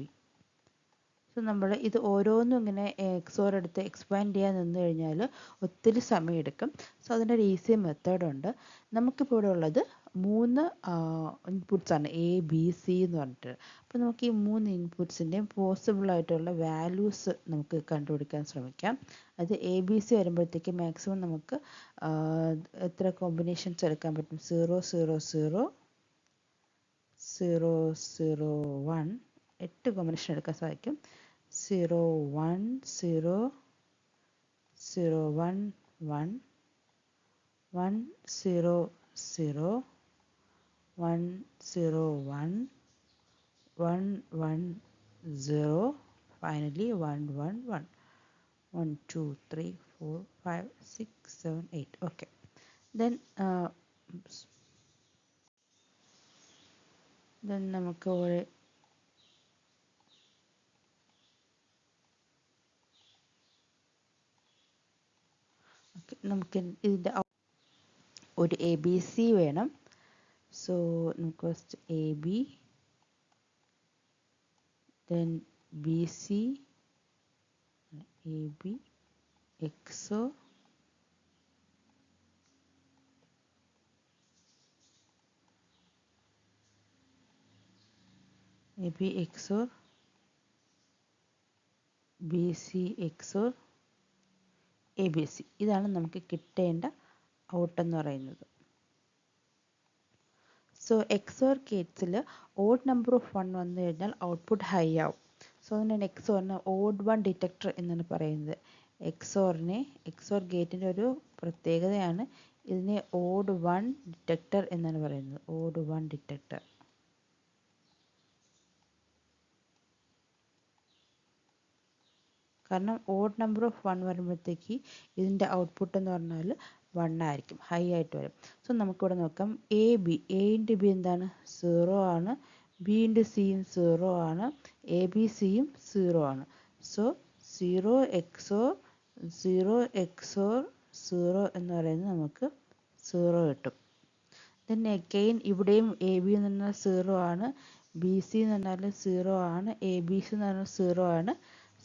സോ നമ്മൾ ഇത് ഓരോന്നും ഇങ്ങനെ XOR എടുത്ത് എക്സ്പാൻഡ് ചെയ്യാൻ നിന്ന് കഴിഞ്ഞാൽ ഒത്തിരി സമയമെടുക്കും. സോ അതിൻ്റെ ഒരു ഈസി മെത്തേഡുണ്ട്. നമുക്കിപ്പോൾ ഇവിടെ ഉള്ളത് 3 ഇൻപുട്സ് ആണ്, ABC എന്ന് പറഞ്ഞിട്ട്. അപ്പോൾ നമുക്ക് ഈ 3 ഇൻപുട്സിൻ്റെയും പോസിബിൾ ആയിട്ടുള്ള വാല്യൂസ് നമുക്ക് കണ്ടുപിടിക്കാൻ ശ്രമിക്കാം. അത് ABC വരുമ്പോഴത്തേക്ക് മാക്സിമം നമുക്ക് എത്ര കോമ്പിനേഷൻസ് എടുക്കാൻ പറ്റും? 0 0 0 0 0 1 8 കോമ്പിനേഷൻ എടുക്കാൻ സാധിക്കും. 0 1 0 0 1 1 1 0 0 1 0 1 1 1 0 finally 1 1 1 1 2 3 4 5 6 7 8. okay, then നമുക്ക് ഒരു നമുക്ക് ഇതിൻ്റെ ഒരു ABC വേണം. സോ നമുക്ക് first AB, then BC, AB XOR AB XOR BC XOR ABC. ഇതാണ് നമുക്ക് കിട്ടേണ്ട ഔട്ട് എന്ന് പറയുന്നത്. സോ XOR കേസിൽ ഓഡ് നമ്പർ ഓഫ് 1 വന്നു കഴിഞ്ഞാൽ ഔട്ട്പുട്ട് ഹൈ ആവും. സോ അതിനാണ് XORനെ ഓഡ് 1 ഡിറ്റക്ടർ എന്നാണ് പറയുന്നത്. XOR ഗേറ്റിൻ്റെ ഒരു പ്രത്യേകതയാണ്, ഇതിനെ ഓഡ് 1 ഡിറ്റക്ടർ എന്നാണ് പറയുന്നത്. Odd 1 detector. കാരണം ഓഡ് നമ്പർ ഓഫ് 1 വരുമ്പോഴത്തേക്ക് ഇതിൻ്റെ ഔട്ട്പുട്ട് എന്ന് പറഞ്ഞാൽ 1 ആയിരിക്കും, ഹൈ ആയിട്ട് വരും. സോ നമുക്കിവിടെ നോക്കാം. A ഇൻറ്റു ബി എന്താണ്? 0 ആണ്. B ഇൻറ്റു സിയും 0 ആണ്. ABCയും 0 ആണ്. സോ സീറോ എക്സോർ 0 എന്ന് പറയുന്നത് നമുക്ക് 0 കിട്ടും. ദെൻ അഗെയിൻ ഇവിടെയും എ ബി എന്ന് പറഞ്ഞാൽ 0 ആണ്, ബി സി എന്ന് പറഞ്ഞാൽ 0 ആണ്, എ ബി സി എന്ന് പറഞ്ഞാൽ 0 ആണ്.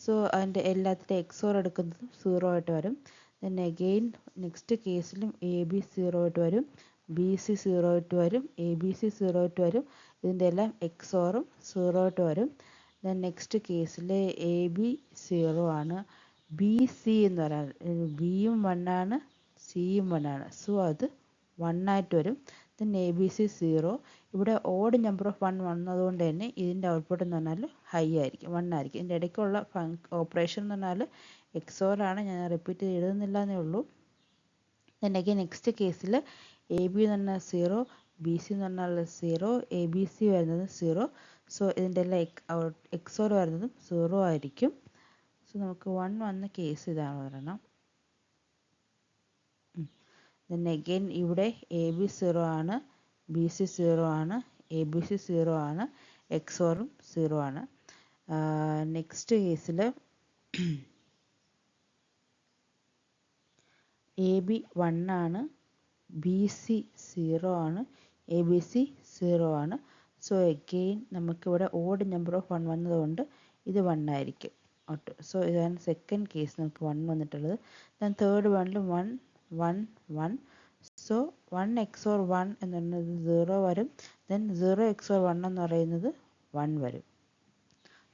സോ അതിൻ്റെ എല്ലാത്തിൻ്റെ എക്സോർ എടുക്കുന്നതും 0 ആയിട്ട് വരും. ദെൻ അഗെയിൻ നെക്സ്റ്റ് കേസിലും എ ബി 0 ആയിട്ട് വരും, ബി സി 0 ആയിട്ട് വരും, എ ബി സി 0 ആയിട്ട് വരും. ഇതിൻ്റെ എല്ലാം എക്സോറും 0 ആയിട്ട് വരും. ദെൻ നെക്സ്റ്റ് കേസിൽ എ ബി 0 ആണ്, ബി സി എന്ന് പറയുന്നത് ബിയും 1 ആണ്, സിയും 1 ആണ്. സോ അത് 1 ആയിട്ട് വരും. Then A B C 0. ഇവിടെ ഓഡ് നമ്പർ ഓഫ് 1 വന്നതുകൊണ്ട് തന്നെ ഇതിൻ്റെ ഔട്ട്പുട്ട് എന്ന് പറഞ്ഞാൽ ഹൈ ആയിരിക്കും, 1 ആയിരിക്കും. ഇതിൻ്റെ ഇടയ്ക്കുള്ള ഓപ്പറേഷൻ എന്ന് പറഞ്ഞാൽ എക്സോർ ആണ്, ഞാൻ റിപ്പീറ്റ് എഴുതുന്നില്ല എന്നേ ഉള്ളൂ. ദെൻ അഗൈൻ നെക്സ്റ്റ് കേസിൽ എ ബി എന്ന് പറഞ്ഞാൽ 0, ബി സി എന്ന് പറഞ്ഞാൽ 0, എ ബി സി വരുന്നത് 0. സോ ഇതിൻ്റെ എല്ലാം എക്സോർ വരുന്നതും 0 ആയിരിക്കും. സോ നമുക്ക് 1 വന്ന കേസ് ഇതാണ് പറയണം. ദെൻ അഗൈൻ ഇവിടെ എ ബി 0 ആണ്, ബി സി 0 ആണ്, എ ബി സി 0 ആണ്, എക്സോറും 0 ആണ്. നെക്സ്റ്റ് കേസിൽ എ ബി 1 ആണ്, ബി സി 0 ആണ്, എ ബി സി 0 ആണ്. സോ അഗെയിൻ നമുക്കിവിടെ ഓഡ് നമ്പർ ഓഫ് 1 വന്നതുകൊണ്ട് ഇത് 1 ആയിരിക്കും. സോ ഇതാണ് സെക്കൻഡ് കേസ് നമുക്ക് 1 വന്നിട്ടുള്ളത്. ദെൻ തേർഡ് വണ്ണിൽ 1 1 1. സോ 1 എക്സോർ 1 എന്ന് പറയുന്നത് 0 വരും. ദെൻ 0 എക്സോർ 1 എന്ന് പറയുന്നത് 1 വരും.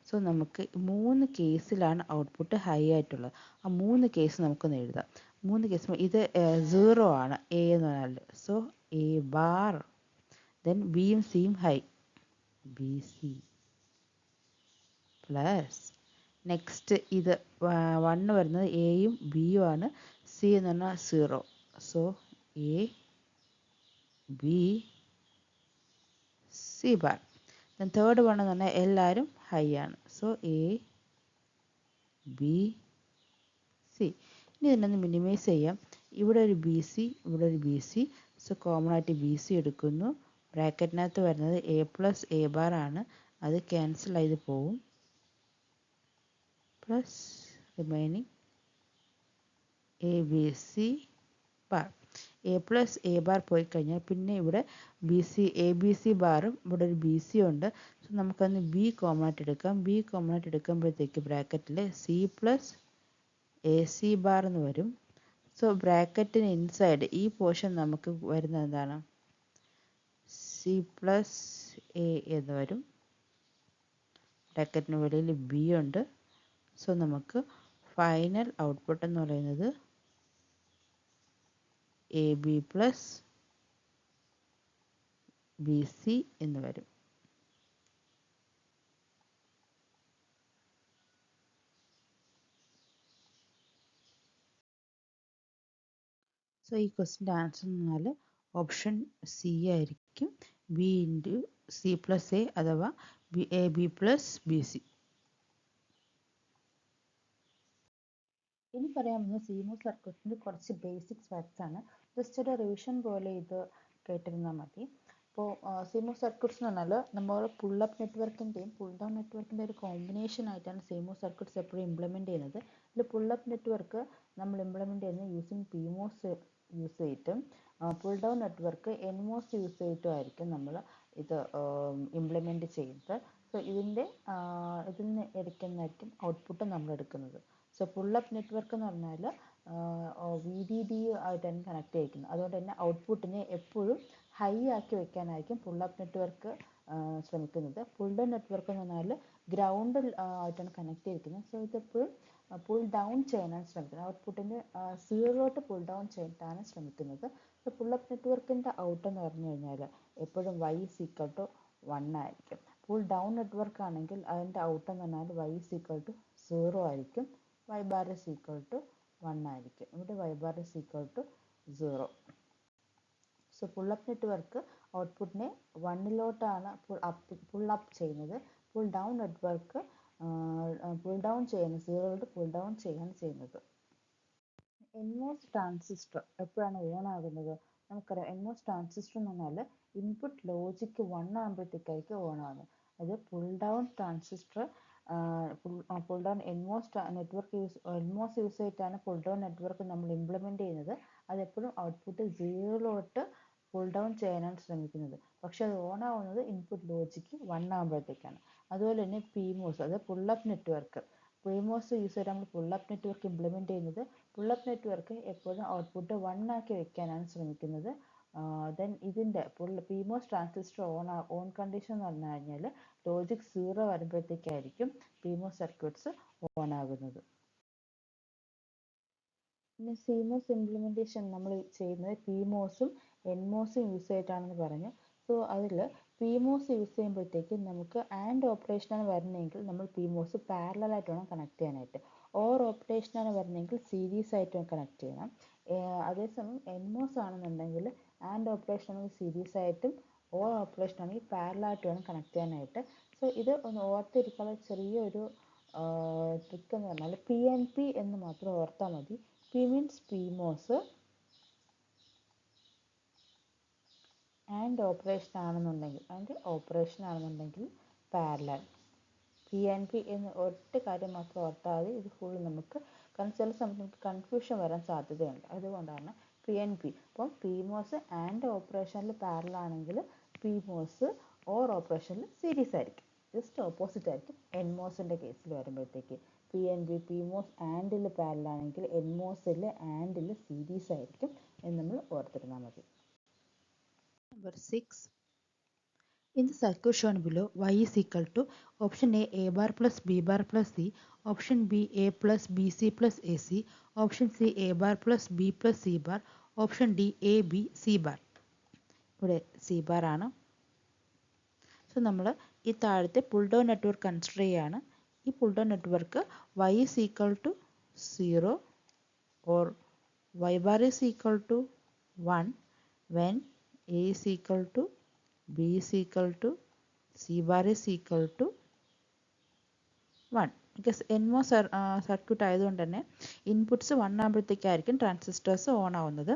സോ നമുക്ക് 3 കേസിലാണ് ഔട്ട്പുട്ട് ഹൈ ആയിട്ടുള്ളത്. ആ 3 കേസ് നമുക്കൊന്ന് എഴുതാം. 3 കേസ് ഇത് 0 ആണ് എ എന്ന് പറഞ്ഞാൽ. So A bar. ദെൻ ബിയും സിയും high, B C plus next ഇത് 1 വരുന്നത് എയും ബിയും ആണ്, സി എന്ന് പറഞ്ഞാൽ 0. So A B C bar. Then third one എന്ന് പറഞ്ഞാൽ എല്ലാവരും ഹൈ ആണ്. So A B C. ഇനി ഇതിനൊന്ന് മിനിമൈസ് ചെയ്യാം. ഇവിടെ ഒരു ബി സി, ഇവിടെ ഒരു ബി സി. സോ കോമൺ ആയിട്ട് ബി സി എടുക്കുന്നു. ബ്രാക്കറ്റിനകത്ത് വരുന്നത് എ പ്ലസ് എ ബാർ ആണ്, അത് ക്യാൻസൽ ചെയ്ത് പോവും. Plus remaining A B C bar. A plus A bar പോയി കഴിഞ്ഞാൽ പിന്നെ ഇവിടെ B C A B C ബാറും ഇവിടെ ഒരു ബി സി ഉണ്ട്. സോ നമുക്കന്ന് ബി കോമൺ ആയിട്ട് എടുക്കാം. ബി കോമൺ ആയിട്ട് എടുക്കുമ്പോഴത്തേക്ക് ബ്രാക്കറ്റിൽ C plus A C bar എന്ന് വരും. സോ ബ്രാക്കറ്റിന് ഇൻസൈഡ് ഈ പോർഷൻ നമുക്ക് വരുന്നത് എന്താണ്, സി പ്ലസ് എ എന്ന് വരും. ബ്രാക്കറ്റിന് വെളിയിൽ ബി ഉണ്ട്. സോ നമുക്ക് ഫൈനൽ ഔട്ട്പുട്ട് എന്ന് പറയുന്നത് A B plus B C എന്ന് വരും. സോ ഈ ക്വസ്റ്റിൻ്റെ ആൻസർ എന്ന് പറഞ്ഞാൽ ഓപ്ഷൻ സി ആയിരിക്കും, B into C plus A അഥവാ A B plus B C. ഇനി പറയാൻ പോകുന്നത് CMOS സർക്യൂട്ടിൻ്റെ കുറച്ച് ബേസിക്സ് ഫാക്ട്സ് ആണ്. ജസ്റ്റ് ഒരു റിവിഷൻ പോലെ ഇത് കേട്ടിരുന്നാൽ മതി. ഇപ്പോൾ CMOS സർക്യൂട്ട്സ് എന്ന് പറഞ്ഞാൽ നമ്മൾ പുൾ അപ്പ് നെറ്റ്വർക്കിൻ്റെയും പുൾ ഡൗൺ നെറ്റ്വർക്കിൻ്റെ ഒരു കോമ്പിനേഷൻ ആയിട്ടാണ് CMOS സർക്യൂട്ട്സ് എപ്പോഴും ഇംപ്ലിമെൻറ്റ് ചെയ്യുന്നത്. ഇതിൽ പുൾ അപ്പ് നെറ്റ്വർക്ക് നമ്മൾ ഇംപ്ലിമെൻറ്റ് ചെയ്യുന്നത് യൂസിങ് PMOS യൂസ് ചെയ്തിട്ടും pull down network NMOS use ചെയ്തിട്ടും ആയിരിക്കും നമ്മൾ ഇത് ഇംപ്ലിമെൻറ്റ് ചെയ്യുന്നത്. സോ ഇതിൽ നിന്ന് എടുക്കുന്നതായിരിക്കും ഔട്ട്പുട്ട് നമ്മൾ എടുക്കുന്നത്. സോ പുൾ അപ്പ് നെറ്റ്വർക്ക് എന്ന് പറഞ്ഞാൽ VDD ആയിട്ടാണ് കണക്ട് ചെയ്തിരിക്കുന്നത്. അതുകൊണ്ട് തന്നെ ഔട്ട്പുട്ടിനെ എപ്പോഴും ഹൈ ആക്കി വെക്കാനായിരിക്കും പുൾ അപ്പ് നെറ്റ്വർക്ക് ശ്രമിക്കുന്നത്. പുൾ ഡൗൺ നെറ്റ്വർക്ക് എന്ന് പറഞ്ഞാൽ ഗ്രൗണ്ടിൽ ആയിട്ടാണ് കണക്ട് ചെയ്തിരിക്കുന്നത്. സോ ഇതെപ്പോഴും പുൾ ഡൗൺ ചെയ്യാനാണ് ശ്രമിക്കുന്നത്. ഔട്ട്പുട്ടിൻ്റെ സീറോട്ട് പുൾ ഡൗൺ ചെയ്യാനാണ് ശ്രമിക്കുന്നത്. സോ പുൾ അപ്പ് നെറ്റ്വർക്കിൻ്റെ ഔട്ട് എന്ന് പറഞ്ഞു കഴിഞ്ഞാൽ എപ്പോഴും y is equal to 1 ആയിരിക്കും. പുൾ ഡൗൺ നെറ്റ്വർക്ക് ആണെങ്കിൽ അതിൻ്റെ ഔട്ട് എന്ന് പറഞ്ഞാൽ y is equal to 0 ആയിരിക്കും, y bar is equal to 1 ആയിരിക്കും. ഇവിടെ y bar is equal to 0. So pull up network ഔട്ട്പുട്ടിനെ 1ലോട്ടാണ് പുൾ അപ്പ് ചെയ്യുന്നത്. Pull down network pull down ചെയ്യുന്നത് 0 പുൾ ഡൗൺ ചെയ്യാണ് ചെയ്യുന്നത്. NMOS ട്രാൻസിസ്റ്റർ എപ്പോഴാണ് ഓൺ ആകുന്നത്? നമുക്കറിയാം NMOS ട്രാൻസിസ്റ്റർ എന്ന് പറഞ്ഞാൽ ഇൻപുട്ട് ലോജിക്ക് 1 ആകുമ്പോഴത്തേക്കായിരിക്കും ഓൺ ആകുന്നത്. അത് pull down transistor pull down NMOS use ചെയ്തിട്ടാണ് പുൾ ഡൗൺ നെറ്റ്വർക്ക് നമ്മൾ ഇംപ്ലിമെൻറ്റ് ചെയ്യുന്നത്. അതെപ്പോഴും ഔട്ട്പുട്ട് സീറോയിലോട്ട് പുൾ ഡൗൺ ചെയ്യാനാണ് ശ്രമിക്കുന്നത്. പക്ഷെ അത് ഓൺ ആവുന്നത് ഇൻപുട്ട് ലോജിക്ക് 1 ആകുമ്പോഴത്തേക്കാണ്. അതുപോലെ തന്നെ PMOS, അത് pull up network. PMOS use ചെയ്ത് നമ്മൾ പുൾ അപ്പ് നെറ്റ്വർക്ക് ഇംപ്ലിമെൻറ്റ് ചെയ്യുന്നത്. പുൾ അപ്പ് നെറ്റ്വർക്ക് എപ്പോഴും ഔട്ട്പുട്ട് 1 ആക്കി വെക്കാനാണ് ശ്രമിക്കുന്നത്. ദെൻ ഇതിൻ്റെ PMOS ട്രാൻസിസ്റ്റർ ഓൺ കണ്ടീഷൻ എന്ന് പറഞ്ഞു കഴിഞ്ഞാൽ ലോജിക് 0 വരുമ്പോഴത്തേക്കായിരിക്കും PMOS സർക്യൂട്ട്സ് ഓൺ ആകുന്നത്. പിന്നെ CMOS ഇംപ്ലിമെൻറ്റേഷൻ നമ്മൾ ചെയ്യുന്നത് PMOSും NMOSും യൂസ് ചെയ്തിട്ടാണെന്ന് പറഞ്ഞു. സോ അതിൽ PMOS യൂസ് ചെയ്യുമ്പോഴത്തേക്ക് നമുക്ക് ആൻഡ് ഓപ്പറേഷനാണ് വരുന്നതെങ്കിൽ നമ്മൾ PMOS പാരലൽ ആയിട്ട് വേണം കണക്ട് ചെയ്യാനായിട്ട്. ഓർ ഓപ്പറേഷനാണ് വരുന്നതെങ്കിൽ സീരീസ് ആയിട്ട് കണക്ട് ചെയ്യണം. അതേസമയം NMOS ആണെന്നുണ്ടെങ്കിൽ ആൻഡ് ഓപ്പറേഷൻ ആണെങ്കിൽ സീരീസ് ആയിട്ടും ഓർ ഓപ്പറേഷൻ ആണെങ്കിൽ പാരലൽ ആയിട്ട് വേണം കണക്ട് ചെയ്യാനായിട്ട്. സോ ഇത് ഒന്ന് ഓർത്തിരിക്കാനുള്ള ചെറിയൊരു ട്രിക്ക് എന്ന് പറഞ്ഞാൽ PNP എന്ന് മാത്രം ഓർത്താൽ മതി. P means PMOS and operation ആണെന്നുണ്ടെങ്കിൽ പാരലൽ. PNP എന്ന് ഒറ്റ കാര്യം മാത്രം ഓർത്താൽ മതി. ഇത് ഫുൾ നമുക്ക് കാരണം ചില സമയത്ത് നമുക്ക് കൺഫ്യൂഷൻ വരാൻ സാധ്യതയുണ്ട്. അതുകൊണ്ടാണ് PNP. അപ്പം PMOS ആൻഡ് ഓപ്പറേഷനിൽ പാരലൽ ആണെങ്കിൽ PMOS ഓർ ഓപ്പറേഷനിൽ സീരീസ് ആയിരിക്കും. ജസ്റ്റ് ഓപ്പോസിറ്റ് ആയിരിക്കും NMOSൻ്റെ കേസിൽ വരുമ്പോഴത്തേക്ക്. PNP PMOS ആൻഡിൽ പാരലൽ ആണെങ്കിൽ NMOSൽ ആൻഡിൽ സീരീസ് ആയിരിക്കും എന്ന് നമ്മൾ ഓർത്തിരുന്നാൽ മതി. Number 6. In the circuit shown below, Y is equal to option A bar plus B bar plus C, option B A plus BC plus AC, option C A bar plus B plus C bar, option D A B C bar. ഇവിടെ C bar ആണ്. So നമ്മൾ ഈ താഴത്തെ pull down network consider ചെയ്യുകയാണ്. ഈ pull down network Y is equal to 0 or Y bar is equal to 1 when A is equal to B is equal to C bar is equal to 1. Because NMOS circuit ആയതുകൊണ്ട് തന്നെ inputs 1 ആകുമ്പോഴത്തേക്കായിരിക്കും transistors on ആവുന്നത്.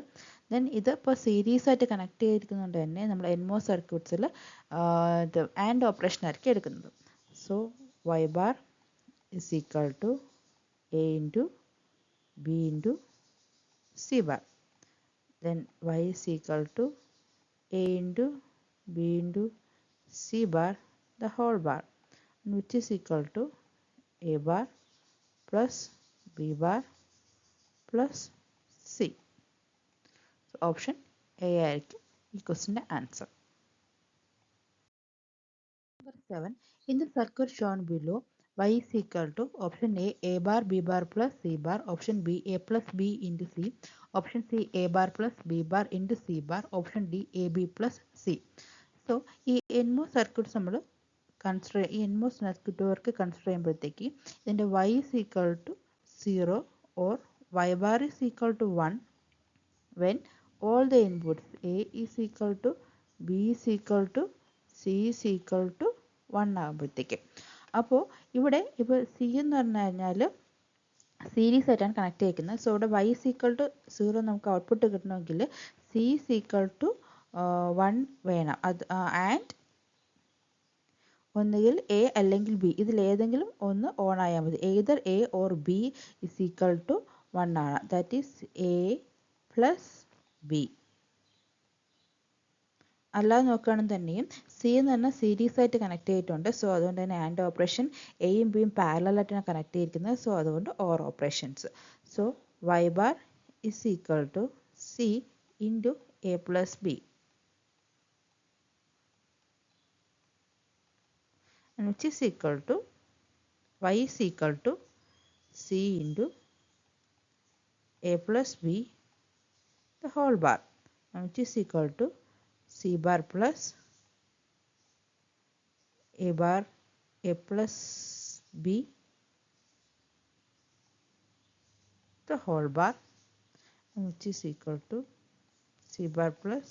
Then ഇത് ഇപ്പോൾ series ആയിട്ട് connect ചെയ്തിരിക്കുന്നതുകൊണ്ട് തന്നെ നമ്മൾ NMOS സർക്യൂട്ട്സിൽ and operation ആയിരിക്കും എടുക്കുന്നത്. So Y bar is equal to A into B into C bar. Then Y is equal to A into B into C bar the whole bar, which is equal to A bar plus B bar plus C. So option A ആയിരിക്കും ഈ ക്വസ്റ്റിൻ്റെ answer. Number 7. In the circuit shown below, Y is equal to option A bar B bar plus C bar, option B A plus B into C, option C A bar plus B bar into C bar, option D A B plus C. So ഈ NMOS circuits നമ്മൾ ഈ NMOS network consider ചെയ്യുമ്പോഴത്തേക്ക് ഇതിൻ്റെ Y is equal to 0 or Y bar is equal to 1 when all the inputs A is equal to B is equal to C is equal to 1 ആകുമ്പോഴത്തേക്ക്. അപ്പോൾ ഇവിടെ ഇപ്പോൾ C എന്ന് പറഞ്ഞു കഴിഞ്ഞാൽ സീരീസ് ആയിട്ടാണ് കണക്ട് ചെയ്യിക്കുന്നത്. സോ ഇവിടെ Y is equal to 0 നമുക്ക് ഔട്ട്പുട്ട് കിട്ടണമെങ്കിൽ C is equal to 1 വേണം. ആൻഡ് ഒന്നുകിൽ A അല്ലെങ്കിൽ B ഇതിലേതെങ്കിലും ഒന്ന് ഓൺ ആയാൽ മതി. Either A or B is equal to 1 ആണ്. That is A plus B. അല്ലാതെ നോക്കുകയാണെങ്കിൽ തന്നെയും C എന്ന് പറഞ്ഞാൽ സീരീസ് ആയിട്ട് കണക്ട് ചെയ്തിട്ടുണ്ട്. സോ അതുകൊണ്ട് തന്നെ ആൻഡ് ഓപ്പറേഷൻ എയും ബിയും പാരലൽ ആയിട്ടാണ് കണക്ട് ചെയ്തിരിക്കുന്നത്. സോ അതുകൊണ്ട് or operations. So Y bar is equal to C into A plus B. And which is equal to Y is equal to C into A plus B the whole bar, and which is equal to C bar plus A bar A plus B the whole bar, and which is equal to C bar plus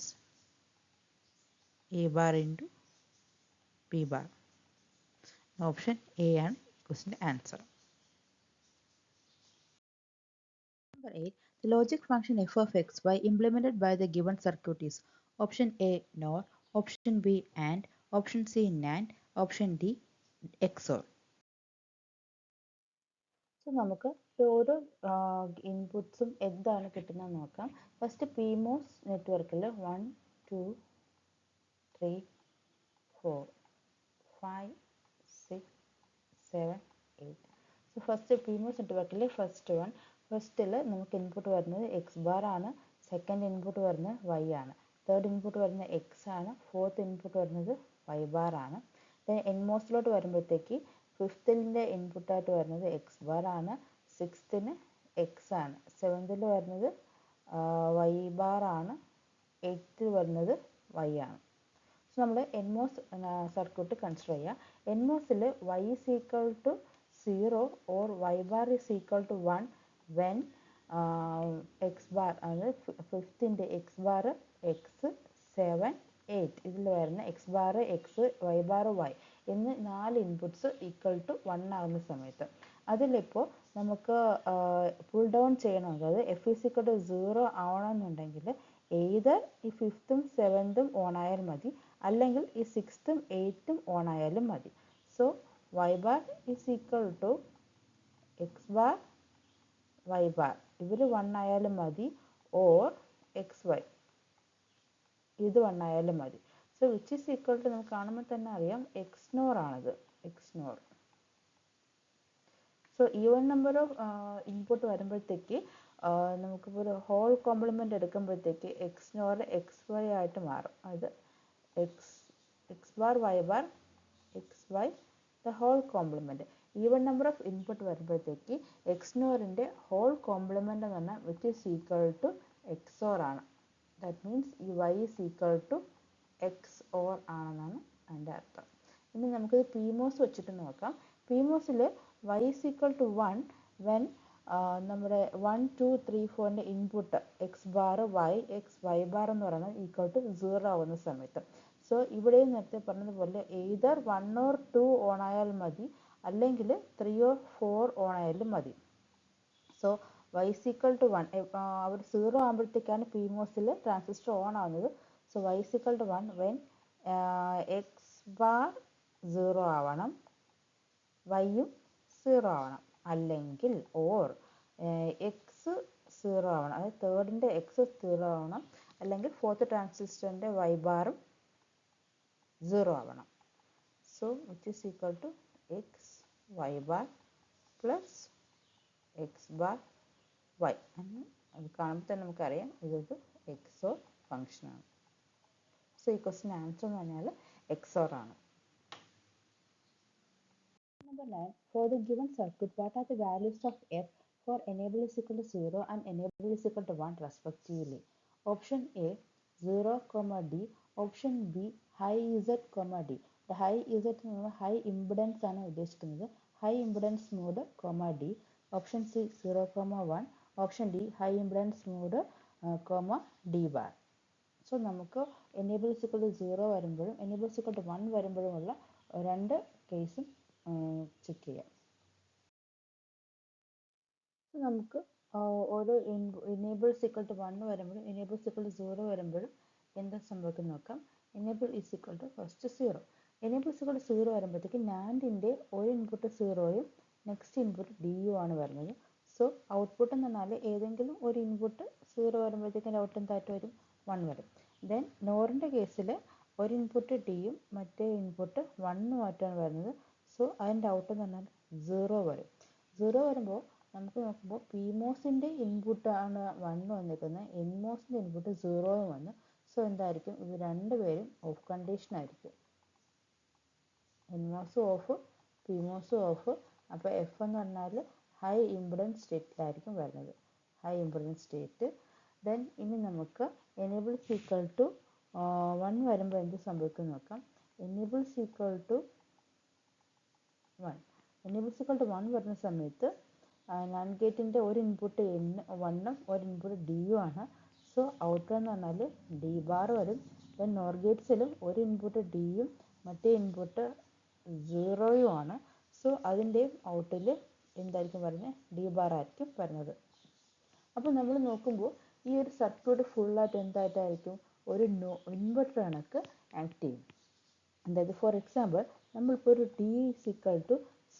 A bar into B bar. Option A ആണ് question answer. Number 8. The logic function f of xy implemented by the given circuit is option A NOR, option B AND, option C NAND, option D XOR. So നമുക്ക് ഓരോ ഇൻപുട്സും എന്താണ് കിട്ടുന്നത് നോക്കാം. First PMOS നെറ്റ്വർക്കിൽ 1 2 3 4 5 6 7 8. So first PMOS നെറ്റ്വർക്കിൽ ഫസ്റ്റിൽ നമുക്ക് input വരുന്നത് എക്സ് ബാർ ആണ്, സെക്കൻഡ് ഇൻപുട്ട് വരുന്നത് വൈ ആണ്, തേർഡ് ഇൻപുട്ട് വരുന്നത് എക്സ് ആണ്, ഫോർത്ത് ഇൻപുട്ട് വരുന്നത് വൈ ബാർ ആണ്. എൻമോസിലോട്ട് വരുമ്പോഴത്തേക്ക് ഫിഫ്ത്തിൻ്റെ ഇൻപുട്ടായിട്ട് വരുന്നത് എക്സ് ബാർ ആണ്, സിക്സ്ത്തിന് എക്സ് ആണ്, സെവൻത്തിൽ വരുന്നത് വൈ ബാർ ആണ്, എയ്ത്തിൽ വരുന്നത് വൈ ആണ്. സോ നമ്മൾ എൻമോസ് സർക്യൂട്ട് കൺസിഡർ ചെയ്യുക. എൻമോസിൽ Y is equal to 0 or Y bar is equal to 1 when X bar, അതായത് ഫിഫ്ത്തിൻ്റെ എക്സ് ബാർ എക്സ് 7 8 ഇതിൽ വരുന്ന X bar X Y bar Y എന്നീ 4 ഇൻപുട്സ് ഈക്വൽ ടു 1 ആകുന്ന സമയത്ത് അതിലിപ്പോൾ നമുക്ക് പുൾ ഡൗൺ ചെയ്യണം, അതായത് എഫ് ഈസ് ഈക്വൽ ടു 0 ആവണമെന്നുണ്ടെങ്കിൽ എയ്തർ ഈ ഫിഫ്ത്തും സെവൻത്തും ഓൺ ആയാൽ മതി, അല്ലെങ്കിൽ ഈ സിക്സ്ത്തും എയ്ത്തും ഓൺ ആയാലും മതി. So Y bar is equal to X bar Y bar ഇവർ 1 ആയാലും മതി, ഓർ എക്സ് വൈ ഇത് 1 ആയാലും മതി. So which is equal to നമുക്ക് കാണുമ്പോൾ തന്നെ അറിയാം എക്സ് നോർ ആണിത്, X NOR. So even number of input വരുമ്പോഴത്തേക്ക് നമുക്കിപ്പോൾ ഒരു ഹോൾ കോംപ്ലിമെൻ്റ് എടുക്കുമ്പോഴത്തേക്ക് എക്സ് നോർ എക്സ് വൈ ആയിട്ട് മാറും. അത് X bar Y bar X Y the whole complement. Even number of input വരുമ്പോഴത്തേക്ക് എക്സ് നോറിൻ്റെ ഹോൾ കോംപ്ലിമെൻ്റ് എന്ന് പറഞ്ഞാൽ which is equal to X or ആണ്. ദാറ്റ് മീൻസ് ഈ Y is equal to X or ആണെന്നാണ് അതിൻ്റെ അർത്ഥം. ഇനി നമുക്കിത് PMOS വെച്ചിട്ട് നോക്കാം. PMOSൽ Y is equal to 1 when നമ്മുടെ 1 2 3 4ൻ്റെ input X bar Y X Y bar എന്ന് പറയുന്നത് ഈക്വൽ ടു 0 ആവുന്ന സമയത്ത്. സോ ഇവിടെയും നേരത്തെ പറഞ്ഞതുപോലെ എയ്തർ 1 ഓർ 2 ഓൺ ആയാൽ മതി, അല്ലെങ്കിൽ 3 ഓർ 4 ഓൺ ആയാലും മതി. So Y is equal to 1 അവിടെ 0 ആകുമ്പോഴത്തേക്കാണ് PMOSൽ ട്രാൻസിസ്റ്റർ ഓൺ ആവുന്നത്. So Y is equal to 1 when X bar 0 ആവണം, വൈയും 0 ആവണം, അല്ലെങ്കിൽ ഓർ എക്സ് 0 ആവണം, അതായത് തേർഡിൻ്റെ എക്സ് 0 ആവണം, അല്ലെങ്കിൽ ഫോർത്ത് ട്രാൻസിസ്റ്ററിൻ്റെ വൈ ബാറും 0 ആവണം. So which is equal to X Y bar plus X bar Y. അത് കാണുമ്പോൾ തന്നെ നമുക്കറിയാം ഇതൊരു എക്സോർ ഫംഗ്ഷനാണ്. സോ ഈ ക്വസ്റ്റ്യൻ ആൻസർ എന്ന് പറഞ്ഞാൽ എക്സോർ ആണ്. Number 9. For the given circuit, what are the values of f for enable is equal to 0 and enable is equal to 1 respectively? Option A 0, D. Option B high Z, D. The high Z high impedance ആണ് ഉദ്ദേശിക്കുന്നത്. High impedance mode, D. Option C 0, 1. Option D high impedance mode, D bar. So നമുക്ക് enable is equal to 0 വരുമ്പോഴും enable is equal to 1 വരുമ്പോഴുമുള്ള രണ്ട് കേസും check ചെയ്യാം. നമുക്ക് ഓരോ enable is equal to 1 വരുമ്പോഴും enable is equal to 0 വരുമ്പോഴും എന്താ സംഭവിക്കുന്നത് നോക്കാം. enable is equal to first 0. enable is equal to 0 വരുമ്പോഴത്തേക്ക് NANDൻ്റെ ഒരു ഇൻപുട്ട് 0യും നെക്സ്റ്റ് ഇൻപുട്ട് ഡിയും ആണ് വരുന്നത്. സോ ഔട്ട്പുട്ട് എന്ന് പറഞ്ഞാൽ ഏതെങ്കിലും ഒരു ഇൻപുട്ട് 0 വരുമ്പോഴത്തേക്കും ഔട്ട് എന്തായിട്ട് വരും, 1 വരും. ദെൻ നോറിൻ്റെ കേസിൽ ഒരു ഇൻപുട്ട് ഡിയും മറ്റേ ഇൻപുട്ട് 1 ആയിട്ടാണ് വരുന്നത്. സോ അതിൻ്റെ ഔട്ട് എന്ന് പറഞ്ഞാൽ 0 വരും. 0 വരുമ്പോൾ നമുക്ക് നോക്കുമ്പോൾ PMOSൻ്റെ ഇൻപുട്ടാണ് 1 വന്നിരിക്കുന്നത്, NMOSൻ്റെ ഇൻപുട്ട് 0 വന്നു. സോ എന്തായിരിക്കും, ഇത് രണ്ടുപേരും ഓഫ് കണ്ടീഷൻ ആയിരിക്കും. NMOS of, PMOS of. അപ്പോൾ എഫ് എന്ന് പറഞ്ഞാൽ ഹൈ ഇംപിഡൻസ് സ്റ്റേറ്റിലായിരിക്കും വരുന്നത്, ഹൈ ഇംപിഡൻസ് സ്റ്റേറ്റ്. ദെൻ ഇനി നമുക്ക് enable is equal to 1 വരുമ്പോൾ എന്ത് സംഭവിക്കും നോക്കാം. enable is equal to 1. enable is equal to 1 വരുന്ന സമയത്ത് NAND ഗേറ്റിൻ്റെ ഒരു ഇൻപുട്ട് 1ഉം ഒരു ഇൻപുട്ട് ഡിയും ആണ്. സോ ഔട്ട് എന്ന് പറഞ്ഞാൽ ഡി ബാർ വരും. ദെൻ നോർ ഗേറ്റ്സിലും ഒരു ഇൻപുട്ട് ഡിയും മറ്റേ ഇൻപുട്ട് 0യും ആണ്. സോ അതിൻ്റെയും ഔട്ടിൽ എന്തായിരിക്കും വരുന്നത്, ഡി ബാർ ആയിരിക്കും വരുന്നത്. അപ്പോൾ നമ്മൾ നോക്കുമ്പോൾ ഈ ഒരു സർക്യൂട്ട് ഫുള്ളായിട്ട് എന്തായിട്ടായിരിക്കും, ഒരു ഇൻവെർട്ടർ കണക്ക് ആക്ട് ചെയ്യും. അതായത് ഫോർ എക്സാമ്പിൾ നമ്മളിപ്പോൾ ഒരു D is equal to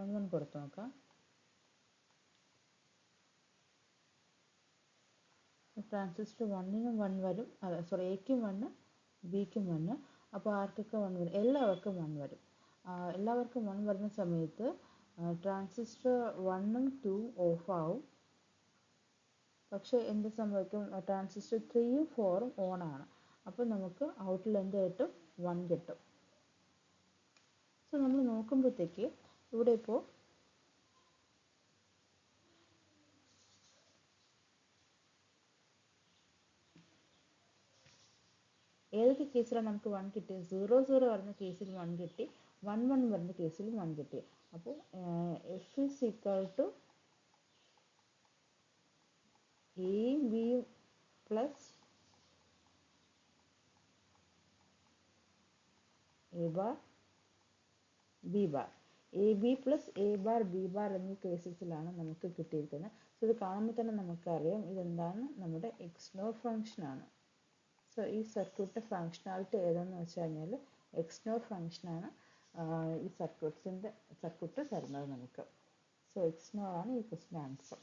1 കൊടുത്തു നോക്കാം. ട്രാൻസിസ്റ്റർ 1നും 1 വരും, സോറി എക്കും 1 ബിക്കും 1. അപ്പോൾ ആർക്കൊക്കെ 1 വരും? എല്ലാവർക്കും 1 വരും. എല്ലാവർക്കും 1 വരുന്ന സമയത്ത് ട്രാൻസിസ്റ്റർ 1ഉം 2ഉം ഓഫ് ആവും. പക്ഷേ എന്ത് സംഭവിക്കും? ട്രാൻസിസ്റ്റർ 3ഉം 4ഉം ഓൺ ആണ്. അപ്പോൾ നമുക്ക് ഔട്ടിൽ എന്ത് കിട്ടും? 1 കിട്ടും. സോ നമ്മൾ നോക്കുമ്പോഴത്തേക്ക് ഇവിടെ ഇപ്പോൾ ഏതൊക്കെ കേസിലാണ് നമുക്ക് 1 കിട്ടിയത്? 0 0 വരുന്ന കേസിൽ 1 കിട്ടി, 1 1 വരുന്ന കേസിൽ 1 കിട്ടി. അപ്പോൾ F is equal to A B plus A bar B bar. A B plus A bar B bar എന്നീ കേസസിലാണ് നമുക്ക് കിട്ടിയിരിക്കുന്നത്. സോ ഇത് കാണുമ്പോൾ തന്നെ നമുക്കറിയാം ഇതെന്താണ്? നമ്മുടെ എക്സ്നോർ ഫംഗ്ഷൻ ആണ്. സോ ഈ സർക്യൂട്ടിൻ്റെ ഫങ്ഷണാലിറ്റി ഏതെന്ന് വെച്ച് കഴിഞ്ഞാൽ എക്സ്നോർ ഫംഗ്ഷനാണ് ഈ സർക്യൂട്ട് തരുന്നത് നമുക്ക്. സോ എക്സ്നോർ ആണ് ഈ ക്വസ്റ്റിൻ്റെ ആൻസർ.